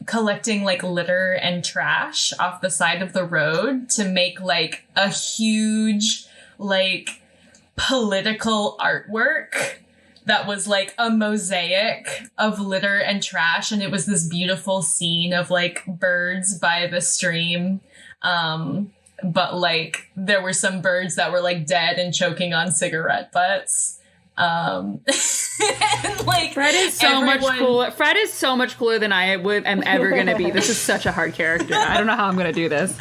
collecting like litter and trash off the side of the road to make like a huge like political artwork that was like a mosaic of litter and trash, and it was this beautiful scene of like birds by the stream, but like there were some birds that were like dead and choking on cigarette butts. And, like, Fred is so much cooler. Fred is so much cooler than I am ever going to be. This is such a hard character. I don't know how I'm going to do this.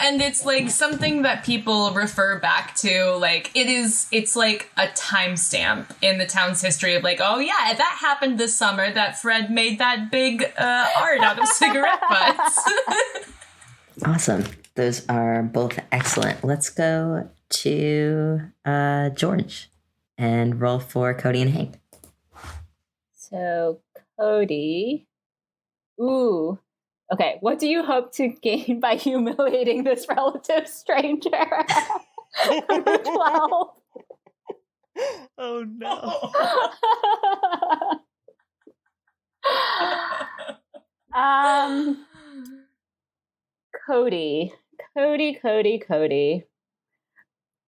And it's like something that people refer back to, like it's like a timestamp in the town's history of like, oh yeah, that happened this summer that Fred made that big art out of cigarette butts. Awesome. Those are both excellent. Let's go to George and roll for Kodi and Hank. So Kodi. Ooh. Okay, what do you hope to gain by humiliating this relative stranger? 12. Oh no. Kodi.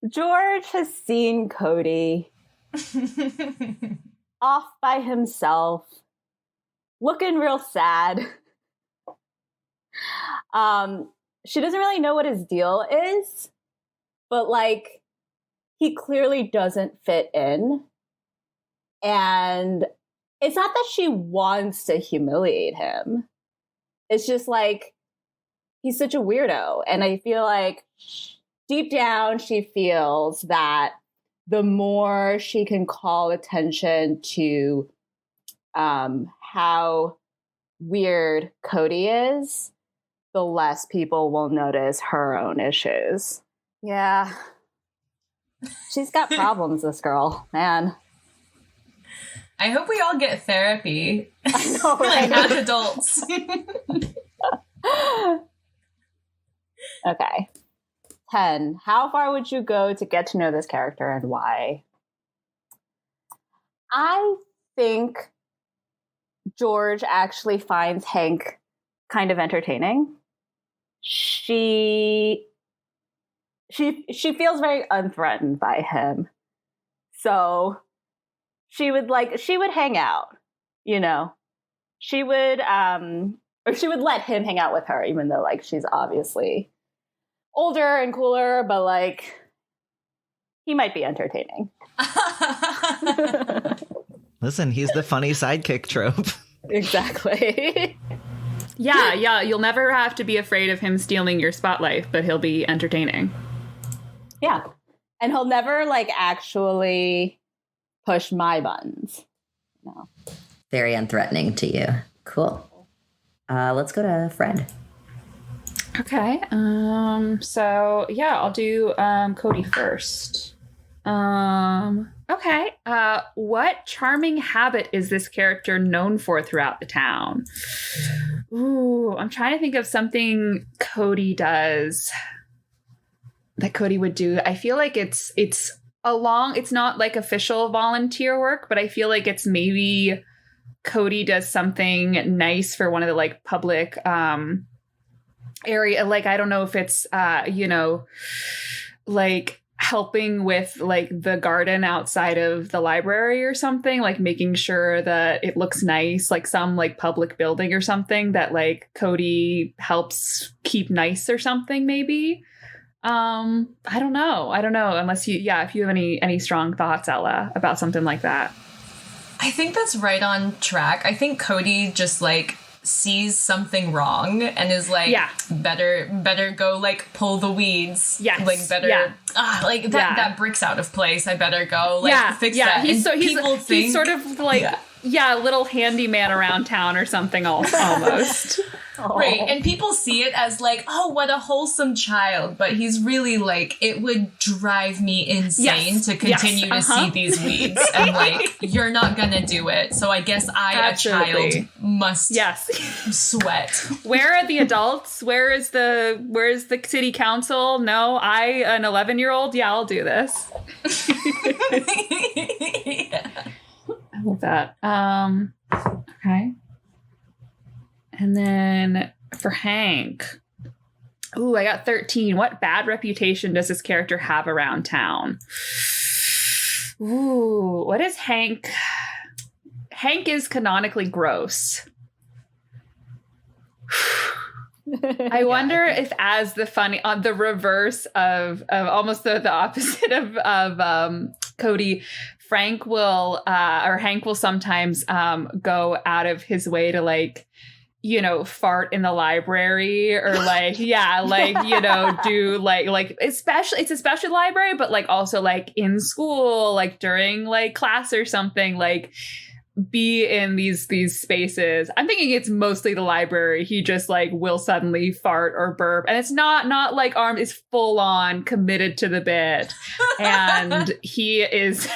George has seen Kodi off by himself, looking real sad. She doesn't really know what his deal is, but like he clearly doesn't fit in. And it's not that she wants to humiliate him. It's just like he's such a weirdo. And I feel like deep down she feels that the more she can call attention to how weird Kodi is, the less people will notice her own issues. Yeah. She's got problems, this girl, man. I hope we all get therapy. I know, right? Like as adults. Okay. 10. How far would you go to get to know this character and why? I think George actually finds Hank kind of entertaining. She feels very unthreatened by him. So she would hang out, you know. She would let him hang out with her, even though like she's obviously older and cooler, but like he might be entertaining. Listen, he's the funny sidekick trope. Exactly. Yeah, you'll never have to be afraid of him stealing your spotlight, but he'll be entertaining. Yeah. And he'll never like actually push my buttons. No. Very unthreatening to you. Cool. Let's go to Fred. Okay. So yeah, I'll do Kodi first. Okay. What charming habit is this character known for throughout the town? Ooh, I'm trying to think of something Kodi does that Kodi would do. I feel like it's not like official volunteer work, but I feel like it's maybe Kodi does something nice for one of the like public area. Like, I don't know if it's, like helping with like the garden outside of the library or something, like making sure that it looks nice, like some like public building or something that like Kodi helps keep nice or something maybe. I don't know unless if you have any strong thoughts, Ella, about something like that. I think that's right on track. I think Kodi just like sees something wrong and is like, better go like pull the weeds. Yes. Like better, like that brick's out of place. I better go like fix that. He's sort of like, little handyman around town or something almost. Right, and people see it as like, oh, what a wholesome child, but he's really like, it would drive me insane to continue to see these weeds, and like, you're not gonna do it, so I guess I, a child, must sweat. Where are the adults? Where's the city council? No, I, an 11-year-old, I'll do this. I love that. Okay. And then for Hank, I got 13. What bad reputation does this character have around town? What is Hank? Hank is canonically gross. I wonder if, as the funny, on the reverse of almost the opposite of Kodi, Hank will sometimes go out of his way to like, fart in the library, or like, do like, especially, it's a special library, but like also like in school, like during like class or something, like be in these spaces. I'm thinking it's mostly the library. He just like will suddenly fart or burp, and it's not like armed, is full on committed to the bit. And he is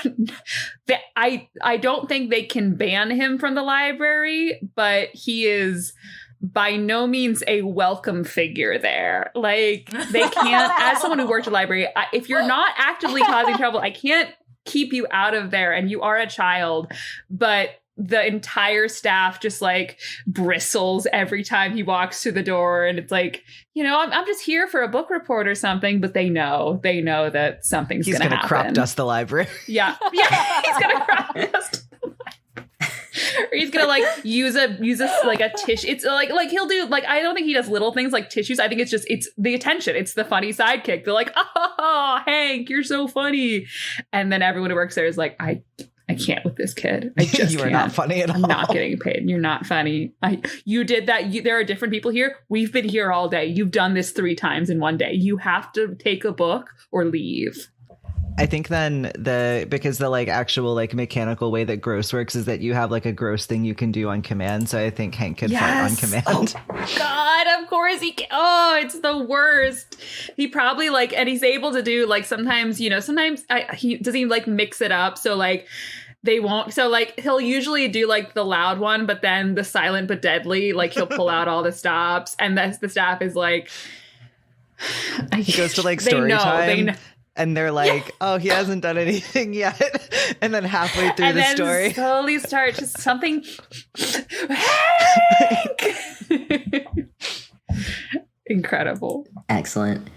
I don't think they can ban him from the library, but he is by no means a welcome figure there. Like, they can't, as someone who worked at a library, if you're not actively causing trouble, I can't keep you out of there, and you are a child. But the entire staff just like bristles every time he walks through the door, and it's like, I'm just here for a book report or something, but they know that something's going to happen. He's going to crop dust the library. Yeah, he's going to crop dust. Or he's gonna like use a like a tissue. It's like he'll do, like, I don't think he does little things like tissues. I think it's the attention. It's the funny sidekick. They're like, oh, Hank, you're so funny. And then everyone who works there is like, I can't with this kid. I just You are not funny at all. I'm not getting paid. You're not funny. You did that. There are different people here. We've been here all day. You've done this 3 times in one day. You have to take a book or leave. I think then because the like actual like mechanical way that gross works is that you have like a gross thing you can do on command. So I think Hank could fart on command. Oh, God, of course he can. Oh, it's the worst. He probably like, and he's able to do like sometimes he doesn't like mix it up. So like they won't. So like he'll usually do like the loud one, but then the silent but deadly, like he'll pull out all the stops, and the staff is like, he goes to like story time. They know. And they're like, oh, he hasn't done anything yet. And then halfway through the story, and then slowly start just something. Hank! Incredible. Excellent.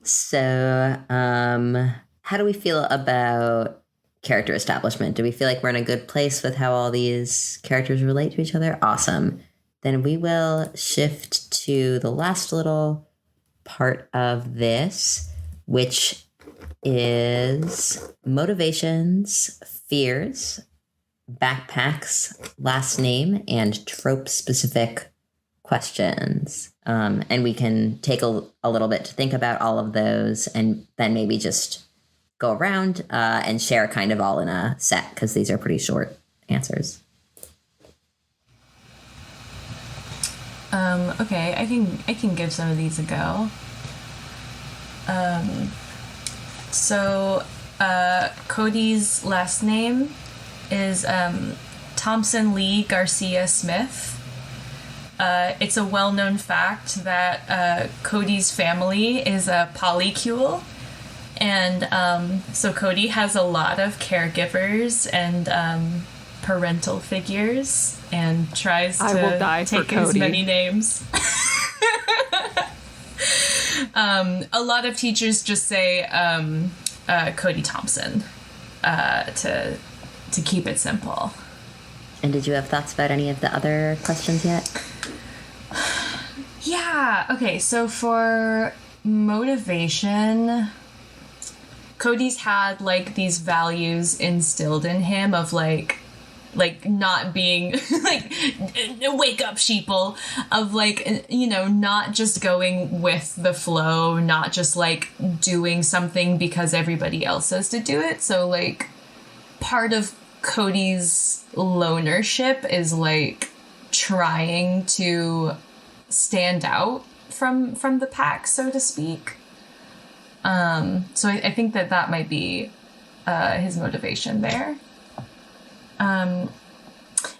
So, how do we feel about character establishment? Do we feel like we're in a good place with how all these characters relate to each other? Awesome. Then we will shift to the last little part of this, which is motivations, fears, backpacks, last name, and trope-specific questions. And we can take a little bit to think about all of those, and then maybe just go around and share kind of all in a set, because these are pretty short answers. Okay, I can give some of these a go. So Kodi's last name is Thompson Lee Garcia Smith. It's a well-known fact that Kodi's family is a polycule, and so Kodi has a lot of caregivers and parental figures, and tries to take as many names. A lot of teachers just say Kodi Thompson to keep it simple. And did you have thoughts about any of the other questions yet? Yeah. Okay. So for motivation, Kodi's had like these values instilled in him of like not being like wake up sheeple, of like, not just going with the flow, not just like doing something because everybody else says to do it. So like part of Kodi's lonership is like trying to stand out from the pack, so to speak. So I think that might be his motivation there. And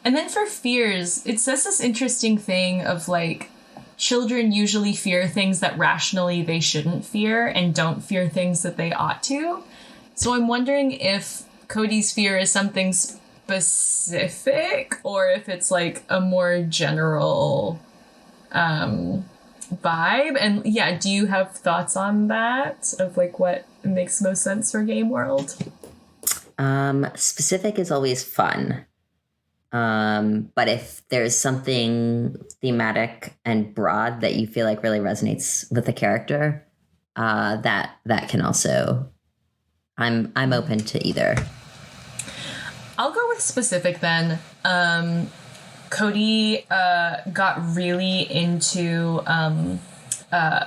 then for fears, it says this interesting thing of like, children usually fear things that rationally they shouldn't fear and don't fear things that they ought to. So I'm wondering if Kodi's fear is something specific or if it's like a more general vibe. And yeah, do you have thoughts on that of like what makes most sense for Game World? Specific is always fun. But if there's something thematic and broad that you feel like really resonates with the character, that can also, I'm open to either. I'll go with specific then. Kodi got really into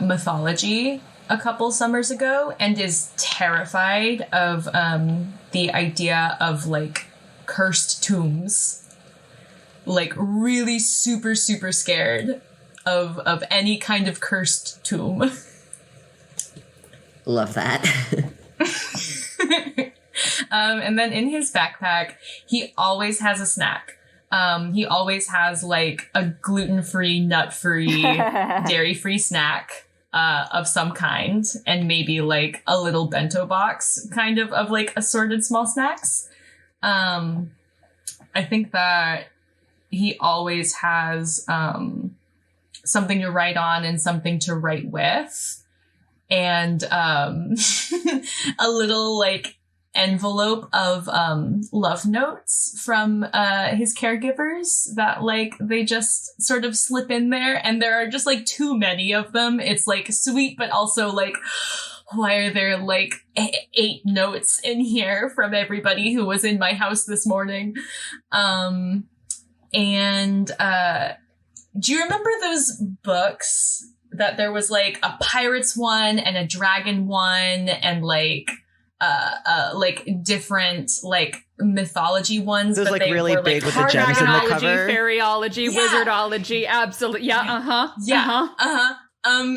mythology a couple summers ago and is terrified of the idea of like cursed tombs. Like really super, super scared of any kind of cursed tomb. Love that. And then in his backpack, he always has a snack. He always has like a gluten-free, nut-free, dairy-free snack of some kind, and maybe like a little bento box kind of like assorted small snacks. I think that he always has something to write on and something to write with, and a little like envelope of love notes from his caregivers that like they just sort of slip in there, and there are just like too many of them. It's like sweet, but also like, why are there like 8 notes in here from everybody who was in my house this morning? And do you remember those books that there was like a pirates one and a dragon one and like different like mythology ones? Those but like they really were, big like, with the gems in the Dragonology, cover. fairyology, wizardology, absolutely.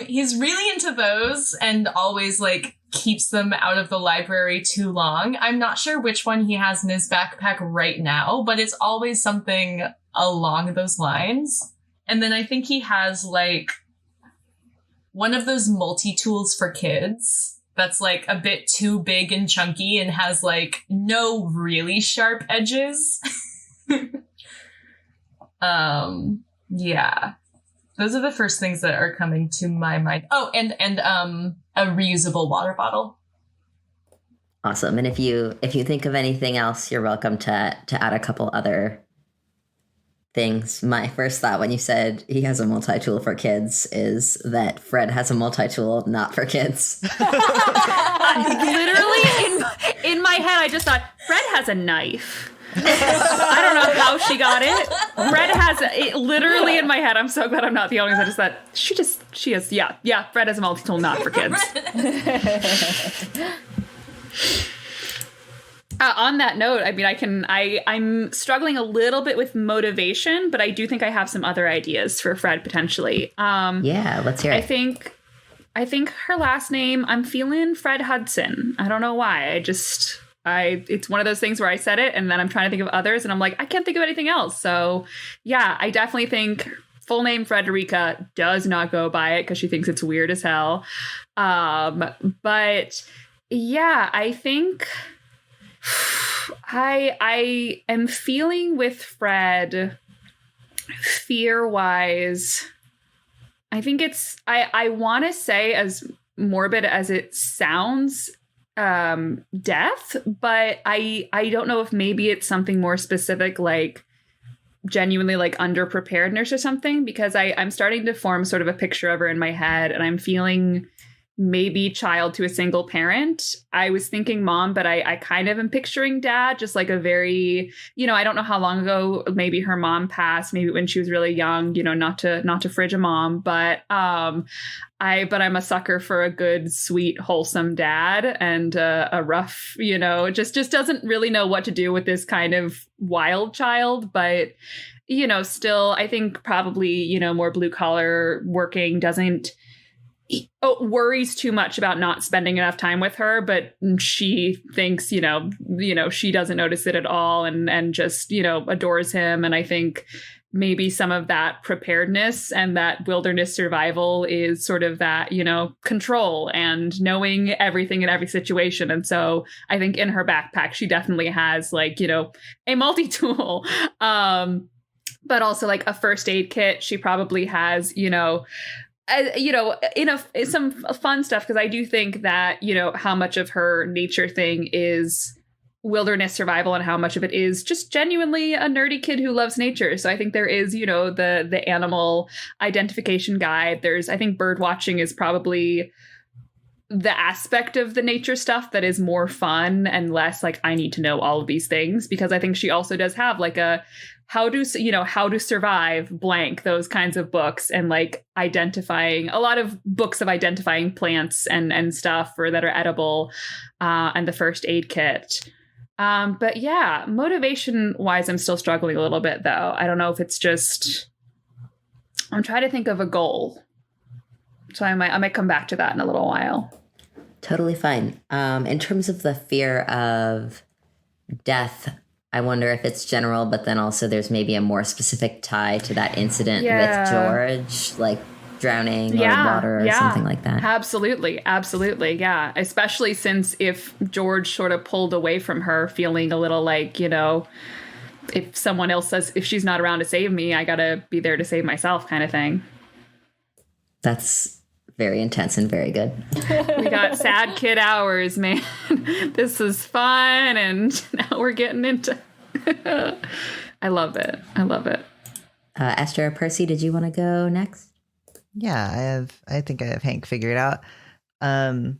He's really into those and always like keeps them out of the library too long. I'm not sure which one he has in his backpack right now, but it's always something along those lines. And then I think he has like one of those multi-tools for kids that's like a bit too big and chunky and has like no really sharp edges. Yeah. Those are the first things that are coming to my mind. Oh, and a reusable water bottle. Awesome. And if you think of anything else, you're welcome to add a couple other things. My first thought when you said he has a multi-tool for kids is that Fred has a multi-tool not for kids. Literally in my head, I just thought Fred has a knife. I don't know how she got it. Fred has it literally in my head. I'm so glad I'm not the only one. I just thought she has, yeah. Fred has a multi-tool not for kids. On that note, I mean, I'm struggling a little bit with motivation, but I do think I have some other ideas for Fred potentially. Yeah, let's hear it. I think her last name, I'm feeling Fred Hudson. I don't know why. It's one of those things where I said it and then I'm trying to think of others and I'm like, I can't think of anything else. So yeah, I definitely think full name Frederica does not go by it because she thinks it's weird as hell. But yeah, I think I am feeling with Fred fear-wise. I think it's, I want to say as morbid as it sounds, death, but I don't know if maybe it's something more specific, like genuinely like underpreparedness or something, because I'm starting to form sort of a picture of her in my head, and I'm feeling maybe child to a single parent. I was thinking mom, but I kind of am picturing dad, just like a very, I don't know how long ago maybe her mom passed, maybe when she was really young, not to fridge a mom, but I'm a sucker for a good, sweet, wholesome dad, and a rough, just doesn't really know what to do with this kind of wild child, but still, I think probably, more blue collar working, doesn't worries too much about not spending enough time with her, but she thinks, she doesn't notice it at all, and just, adores him. And I think maybe some of that preparedness and that wilderness survival is sort of that, control and knowing everything in every situation. And so I think in her backpack, she definitely has like, a multi-tool, but also like a first aid kit. She probably has, some fun stuff, because I do think that, how much of her nature thing is wilderness survival and how much of it is just genuinely a nerdy kid who loves nature. So I think there is, the animal identification guide. I think bird watching is probably the aspect of the nature stuff that is more fun and less like, I need to know all of these things, because I think she also does have like how to survive blank, those kinds of books, and like identifying a lot of books of identifying plants and stuff or that are edible, and the first aid kit. But yeah, motivation wise, I'm still struggling a little bit though. I don't know if it's just, I'm trying to think of a goal. So I might come back to that in a little while. Totally fine. In terms of the fear of death, I wonder if it's general, but then also there's maybe a more specific tie to that incident with George, like drowning or water or something like that. Absolutely. Yeah. Especially since if George sort of pulled away from her, feeling a little like, if someone else says, if she's not around to save me, I gotta be there to save myself kind of thing. That's very intense and very good. We got sad kid hours, man. This is fun, and now we're getting into I love it. Esther or Percy, did you want to go next? Yeah, I think I have Hank figured out. I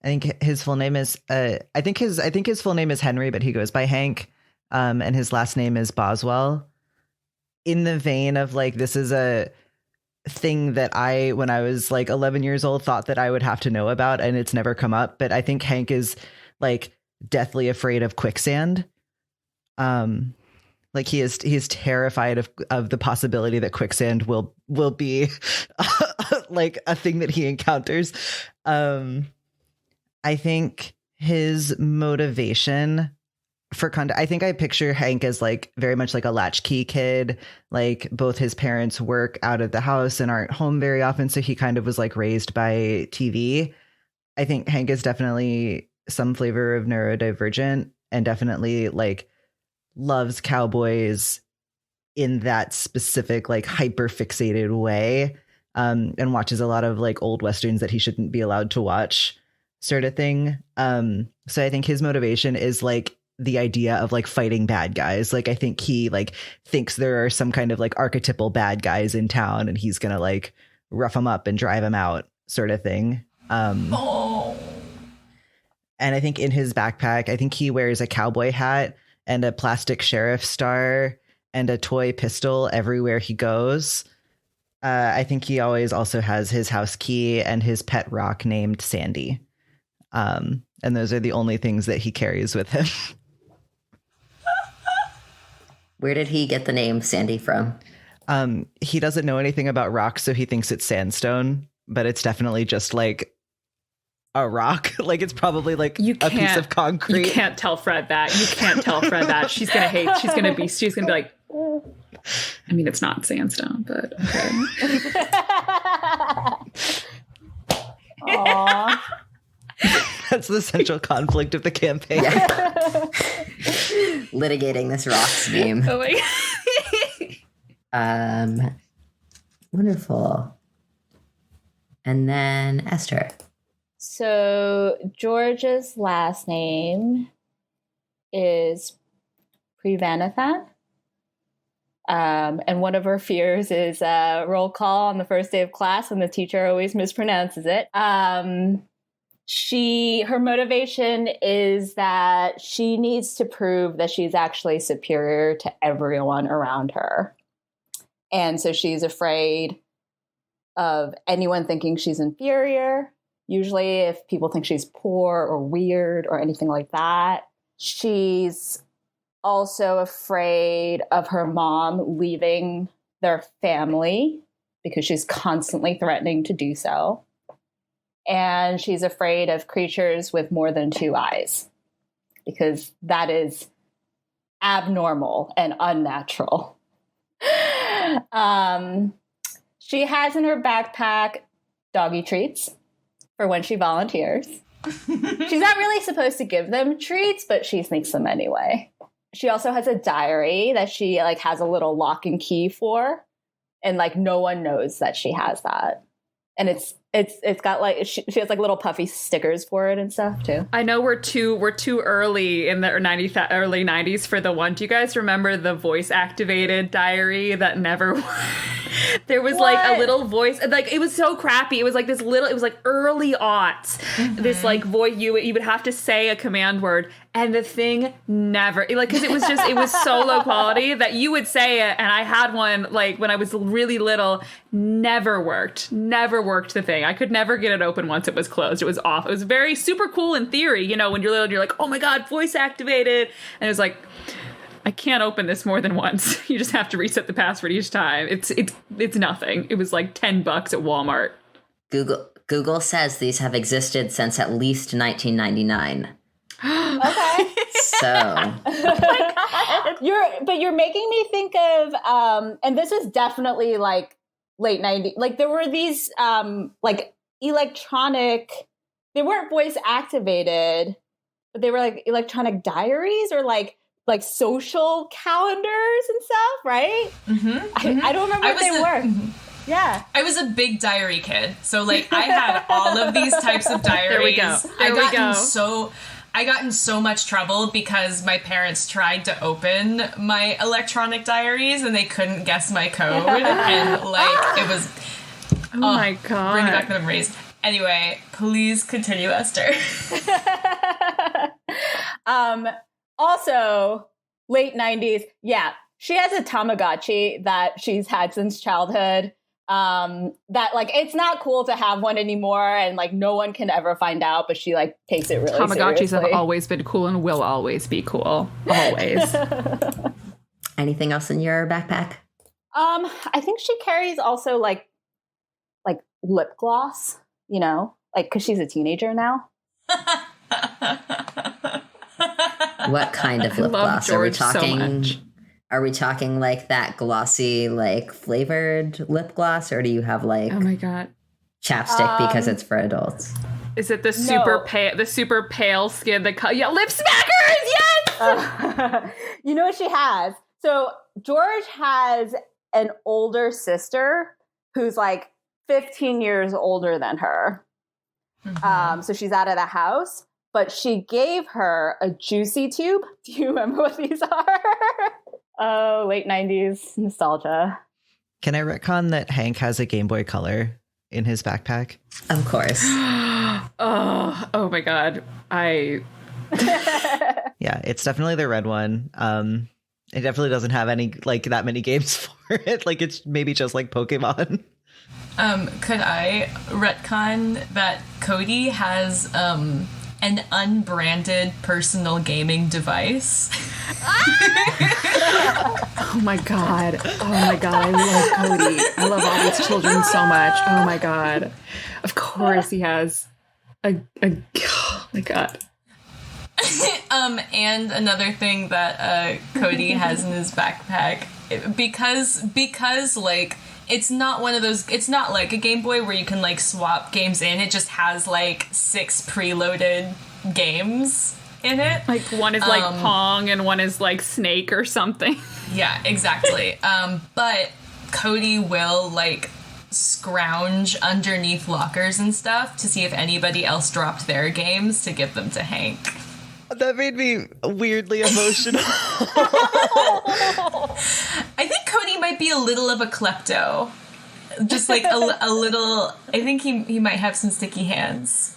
think his full name is I think his full name is Henry, but he goes by Hank. And his last name is Boswell. In the vein of like, this is a thing that when I was like 11 years old, thought that I would have to know about, and it's never come up. But I think Hank is like deathly afraid of quicksand. Like he is terrified of the possibility that quicksand will be like a thing that he encounters. I think his motivation for I think I picture Hank as like very much like a latchkey kid. Like both his parents work out of the house and aren't home very often, so he kind of was like raised by TV. I think Hank is definitely some flavor of neurodivergent, and definitely like loves cowboys in that specific like hyper fixated way, and watches a lot of like old westerns that he shouldn't be allowed to watch, sort of thing. So I think his motivation is like the idea of like fighting bad guys. Like I think he like thinks there are some kind of like archetypal bad guys in town, and he's gonna like rough them up and drive them out, sort of thing. And I think in his backpack, I think he wears a cowboy hat and a plastic sheriff star and a toy pistol everywhere he goes. I think he always also has his house key and his pet rock named Sandy. And those are the only things that he carries with him. Where did he get the name Sandy from? He doesn't know anything about rocks, so he thinks it's sandstone, but it's definitely just like a rock. Like it's probably like a piece of concrete. You can't tell Fred that. She's gonna be like, I mean, it's not sandstone, but okay. Aww. That's the central conflict of the campaign. Yeah. Litigating this rock's name. Oh my God. Wonderful. And then Esther. So George's last name is Privanathan. And one of her fears is roll call on the first day of class, and the teacher always mispronounces it. Her motivation is that she needs to prove that she's actually superior to everyone around her. And so she's afraid of anyone thinking she's inferior. Usually if people think she's poor or weird or anything like that. She's also afraid of her mom leaving their family because she's constantly threatening to do so. And she's afraid of creatures with more than two eyes because that is abnormal and unnatural. She has in her backpack doggy treats for when she volunteers. She's not really supposed to give them treats, but she sneaks them anyway. She also has a diary that she has a little lock and key for, and no one knows that she has that. And it's got she has little puffy stickers for it and stuff too. I know we're too early in the early 90s for the one. Do you guys remember the voice activated diary that never there was a little voice, it was so crappy. It was this little, it was early aughts. Mm-hmm. This voice, you would have to say a command word, and the thing never, because it was so low quality that you would say it. And I had one when I was really little, never worked the thing. I could never get it open once it was closed. It was off. It was very super cool in theory, when you're little, you're like, oh my God, voice activated. And it was I can't open this more than once. You just have to reset the password each time. It's nothing. It was $10 at Walmart. Google says these have existed since at least 1999. Okay. So. You're making me think of and this was definitely late 90s. There were these electronic, they weren't voice activated, but they were electronic diaries or social calendars and stuff, right? Mm-hmm. I don't remember what they were. Mm-hmm. Yeah. I was a big diary kid. So I had all of these types of diaries. There we go. I got in so much trouble because my parents tried to open my electronic diaries and they couldn't guess my code. And it was... Oh my God. Bring back the memories. Anyway, please continue, Esther. Also, late 90s, yeah, she has a Tamagotchi that she's had since childhood. That it's not cool to have one anymore, and no one can ever find out, but she takes it really Tamagotchis seriously. have always been cool and will always be cool. Always. Anything else in your backpack? I think she carries also lip gloss, because she's a teenager now. What kind of lip gloss are we talking? Are we talking that glossy, flavored lip gloss, or do you have oh my God, chapstick because it's for adults? Is it the super pale skin lip smackers? Yes. You know what she has? So George has an older sister who's 15 years older than her. Mm-hmm. So she's out of the house. But she gave her a juicy tube. Do you remember what these are? Oh, late 90s nostalgia. Can I retcon that Hank has a Game Boy Color in his backpack? Of course. Oh my God. Yeah, it's definitely the red one. It definitely doesn't have any that many games for it. It's maybe just Pokemon. Could I retcon that Kodi has an unbranded personal gaming device? Oh my god, I love Kodi. I love all these children so much. Oh my God. Of course he has oh my God. And another thing that Kodi has in his backpack, because it's not one of those, it's not like a Game Boy where you can swap games in. It just has 6 preloaded games in it. One is Pong and one is Snake or something. Yeah, exactly. But Kodi will scrounge underneath lockers and stuff to see if anybody else dropped their games to give them to Hank. That made me weirdly emotional. I think Kodi be a little of a klepto. Just like a little. I think he might have some sticky hands.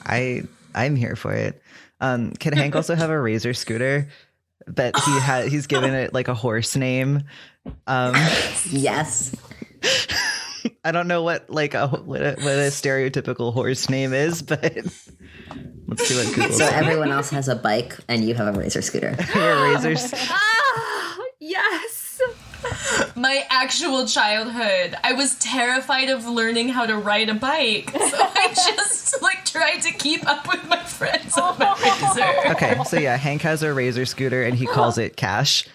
I'm here for it. Can Hank also have a razor scooter? But he's given it like a horse name. Yes. I don't know what a stereotypical horse name is, but let's see what Google So everyone else has a bike and you have a razor scooter. Yes. My actual childhood, I was terrified of learning how to ride a bike, so I just like tried to keep up with my friends on my razor. Okay, so yeah, Hank has a razor scooter and he calls it Cash.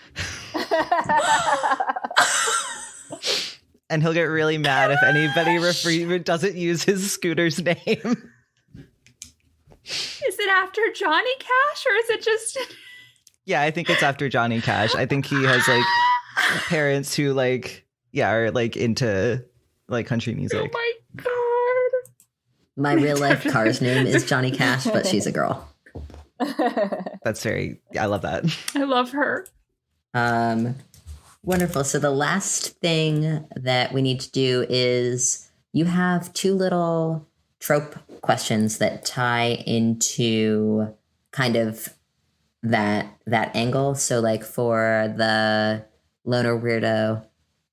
And he'll get really mad if anybody doesn't use his scooter's name. Is it after Johnny Cash or is it just... Yeah, I think it's after Johnny Cash. I think he has like parents who are like into like country music. Oh my God. My real life car's name is Johnny Cash, but she's a girl. I love that. I love her. Wonderful. So the last thing that we need to do is you have two little trope questions that tie into kind of that angle. So like for the loner weirdo,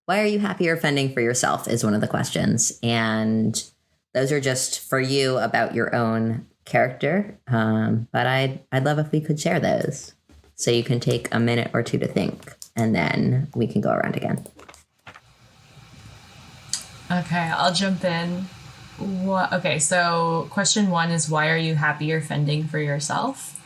why are you happy or fending for yourself is one of the questions. And those are just for you about your own character. But I'd love if we could share those. So you can take a minute or two to think, and then we can go around again. Okay, I'll jump in. Okay, so question 1 is, why are you happy or fending for yourself?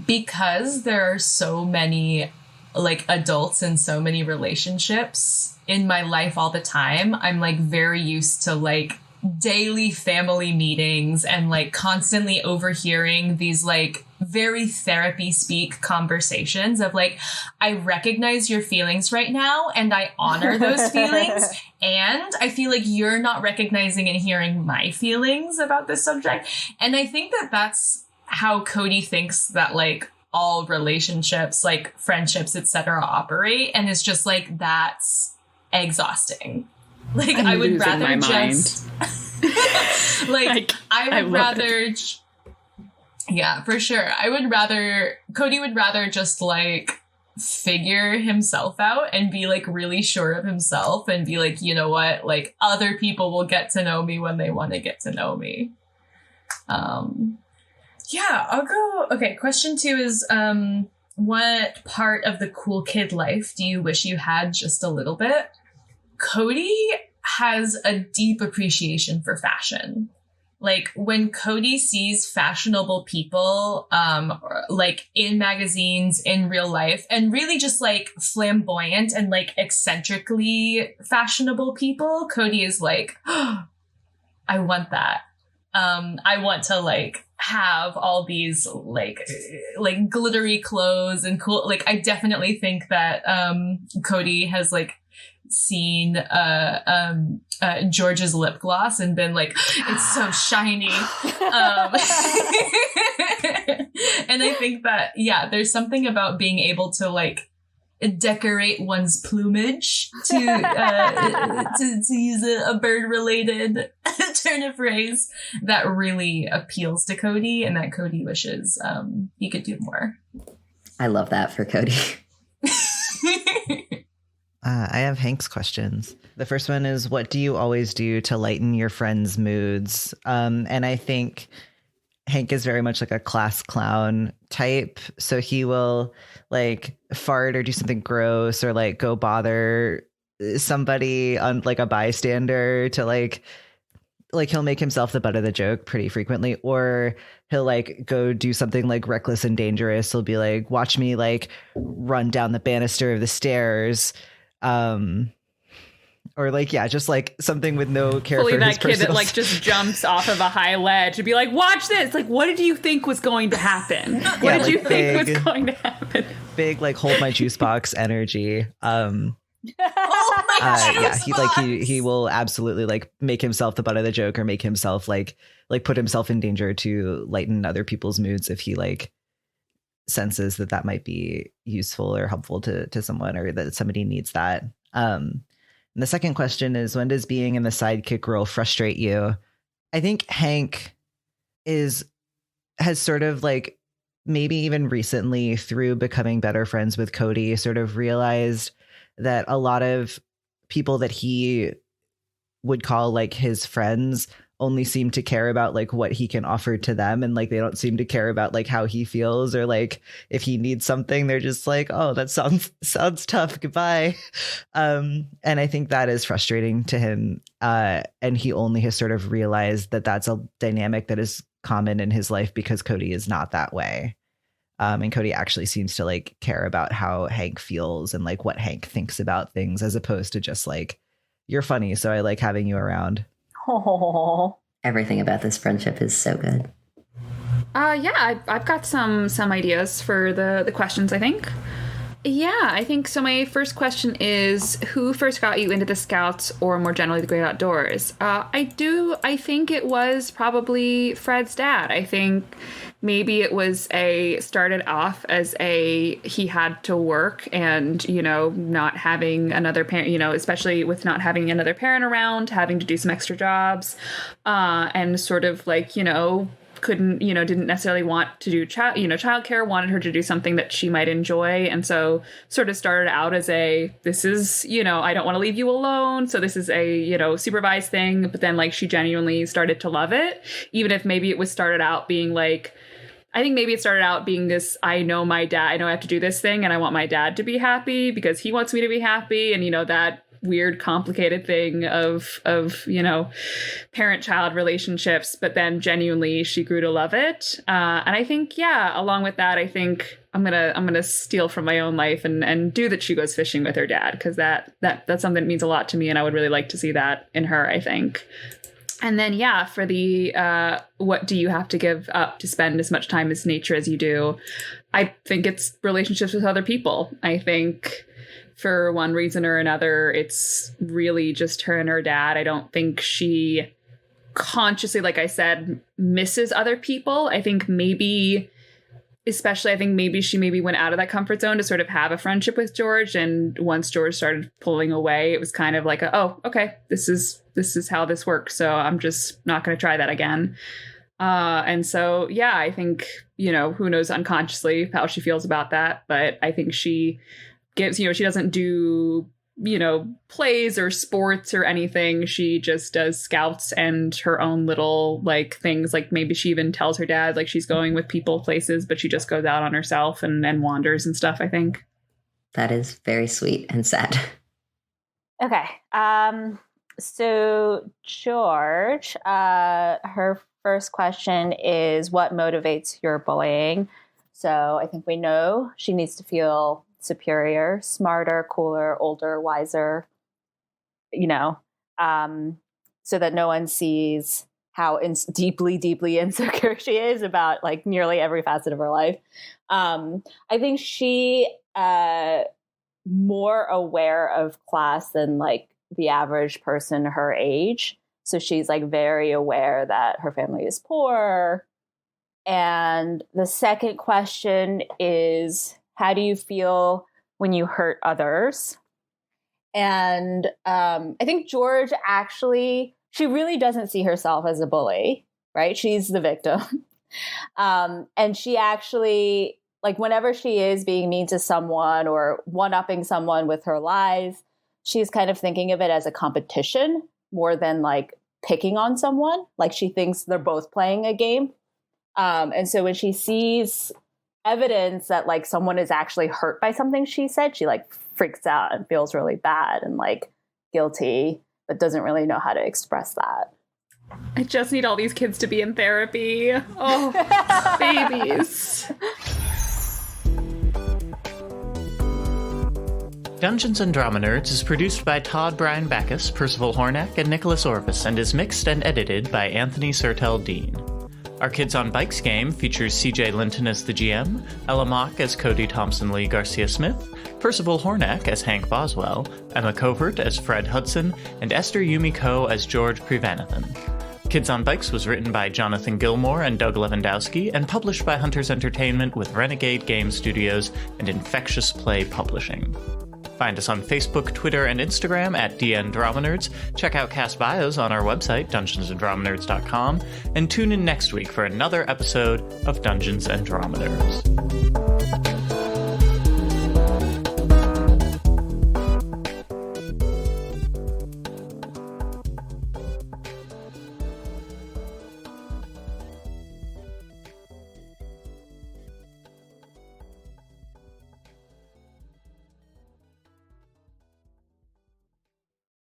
Because there are so many like adults in so many relationships in my life all the time. I'm like very used to like daily family meetings and like constantly overhearing these like very therapy speak conversations of like, I recognize your feelings right now and I honor those feelings. And I feel like you're not recognizing and hearing my feelings about this subject. And I think that that's how Kodi thinks that like all relationships, like friendships, etc., operate. And it's just like, that's exhausting. Like, I would rather just like, I would rather yeah, for sure. Kodi would rather just like figure himself out and be like really sure of himself and be like, you know what, like other people will get to know me when they want to get to know me. Yeah, I'll go. Okay, question 2 is, what part of the cool kid life do you wish you had just a little bit? Kodi has a deep appreciation for fashion. Like when Kodi sees fashionable people, like in magazines, in real life, and really just like flamboyant and like eccentrically fashionable people, Kodi is like, oh, I want that. I want to like have all these like glittery clothes and cool. Like I definitely think that Kodi has like seen George's lip gloss and been like, it's so shiny. And I think that, yeah, there's something about being able to like decorate one's plumage to use a bird related turn of phrase that really appeals to Kodi, and that Kodi wishes he could do more. I love that for Kodi. I have Hank's questions. The first one is, what do you always do to lighten your friends' moods? And I think Hank is very much like a class clown type. So he will like fart or do something gross or like go bother somebody on like a bystander to like he'll make himself the butt of the joke pretty frequently, or he'll like go do something like reckless and dangerous. He'll be like, watch me like run down the banister of the stairs. Or like, yeah, just like something with no care Fully for that his kid that personal like just jumps off of a high ledge and be like, watch this. Like, what did you think was going to happen? What did you think was going to happen? Big, like, hold my juice box energy. He will absolutely like make himself the butt of the joke or make himself like put himself in danger to lighten other people's moods if he like senses that might be useful or helpful to someone, or that somebody needs that. And the second question is, when does being in the sidekick role frustrate you? I think Hank has sort of like, maybe even recently through becoming better friends with Kodi, sort of realized that a lot of people that he would call like his friends only seem to care about like what he can offer to them, and like they don't seem to care about like how he feels, or like if he needs something they're just like, oh, that sounds tough, goodbye. And I think that is frustrating to him, and he only has sort of realized that that's a dynamic that is common in his life because Kodi is not that way. And Kodi actually seems to like care about how Hank feels and like what Hank thinks about things, as opposed to just like, you're funny, so I like having you around. Oh. Everything about this friendship is so good. Yeah, I've got some ideas for the questions, I think. Yeah, I think so. My first question is, who first got you into the Scouts, or more generally the Great Outdoors? I think it was probably Fred's dad. I think maybe it was started off as he had to work, and, you know, not having another parent, you know, especially with not having another parent around, having to do some extra jobs, and sort of like, you know, didn't necessarily want to do childcare, wanted her to do something that she might enjoy. And so sort of started out as this is, you know, I don't want to leave you alone. So this is a, you know, supervised thing. But then like she genuinely started to love it, even if maybe it was started out being like, I think maybe it started out being this, I know my dad, I know I have to do this thing and I want my dad to be happy because he wants me to be happy. And, you know, that weird, complicated thing of, you know, parent-child relationships, but then genuinely she grew to love it. And I think, yeah, along with that, I think I'm gonna steal from my own life and do that she goes fishing with her dad, because that's something that means a lot to me, and I would really like to see that in her, I think. And then, yeah, for the what do you have to give up to spend as much time as nature as you do? I think it's relationships with other people. I think for one reason or another, it's really just her and her dad. I don't think she consciously, like I said, misses other people. I think maybe she went out of that comfort zone to sort of have a friendship with George. And once George started pulling away, it was kind of like, oh, okay, this is how this works. So I'm just not going to try that again. And so, yeah, I think, you know, who knows unconsciously how she feels about that. But I think she gives, you know, she doesn't do, you know, plays or sports or anything. She just does Scouts and her own little like things. Like maybe she even tells her dad like she's going with people places, but she just goes out on herself and wanders and stuff, I think. That is very sweet and sad. Okay. So George, her first question is, what motivates your bullying? So I think we know she needs to feel superior, smarter, cooler, older, wiser, you know, so that no one sees how deeply, deeply insecure she is about like nearly every facet of her life. I think she more aware of class than like the average person her age. So she's like very aware that her family is poor. And the second question is, how do you feel when you hurt others? And I think George actually, she really doesn't see herself as a bully, right? She's the victim. And she actually, like whenever she is being mean to someone or one-upping someone with her lies, she's kind of thinking of it as a competition more than like picking on someone. Like she thinks they're both playing a game. And so when she sees evidence that like someone is actually hurt by something she said, she like freaks out and feels really bad and like guilty, but doesn't really know how to express that. I just need all these kids to be in therapy. Oh, babies. Dungeons & Drama Nerds is produced by Todd Brian Backus, Percival Hornak, and Nicholas Orvis, and is mixed and edited by Anthony Sertel Dean. Our Kids on Bikes game features CJ Linton as the GM, Ella Mock as Kodi Thompson Lee Garcia Smith, Percival Hornak as Hank Boswell, Emma Covert as Fred Hudson, and Esther Yumi as George Privanathan. Kids on Bikes was written by Jonathan Gilmour and Doug Levandowski and published by Hunters Entertainment with Renegade Game Studios and Infectious Play Publishing. Find us on Facebook, Twitter, and Instagram at DNDramaNerds. Check out cast bios on our website, dungeonsanddramanerds.com, and tune in next week for another episode of Dungeons and Drama Nerds.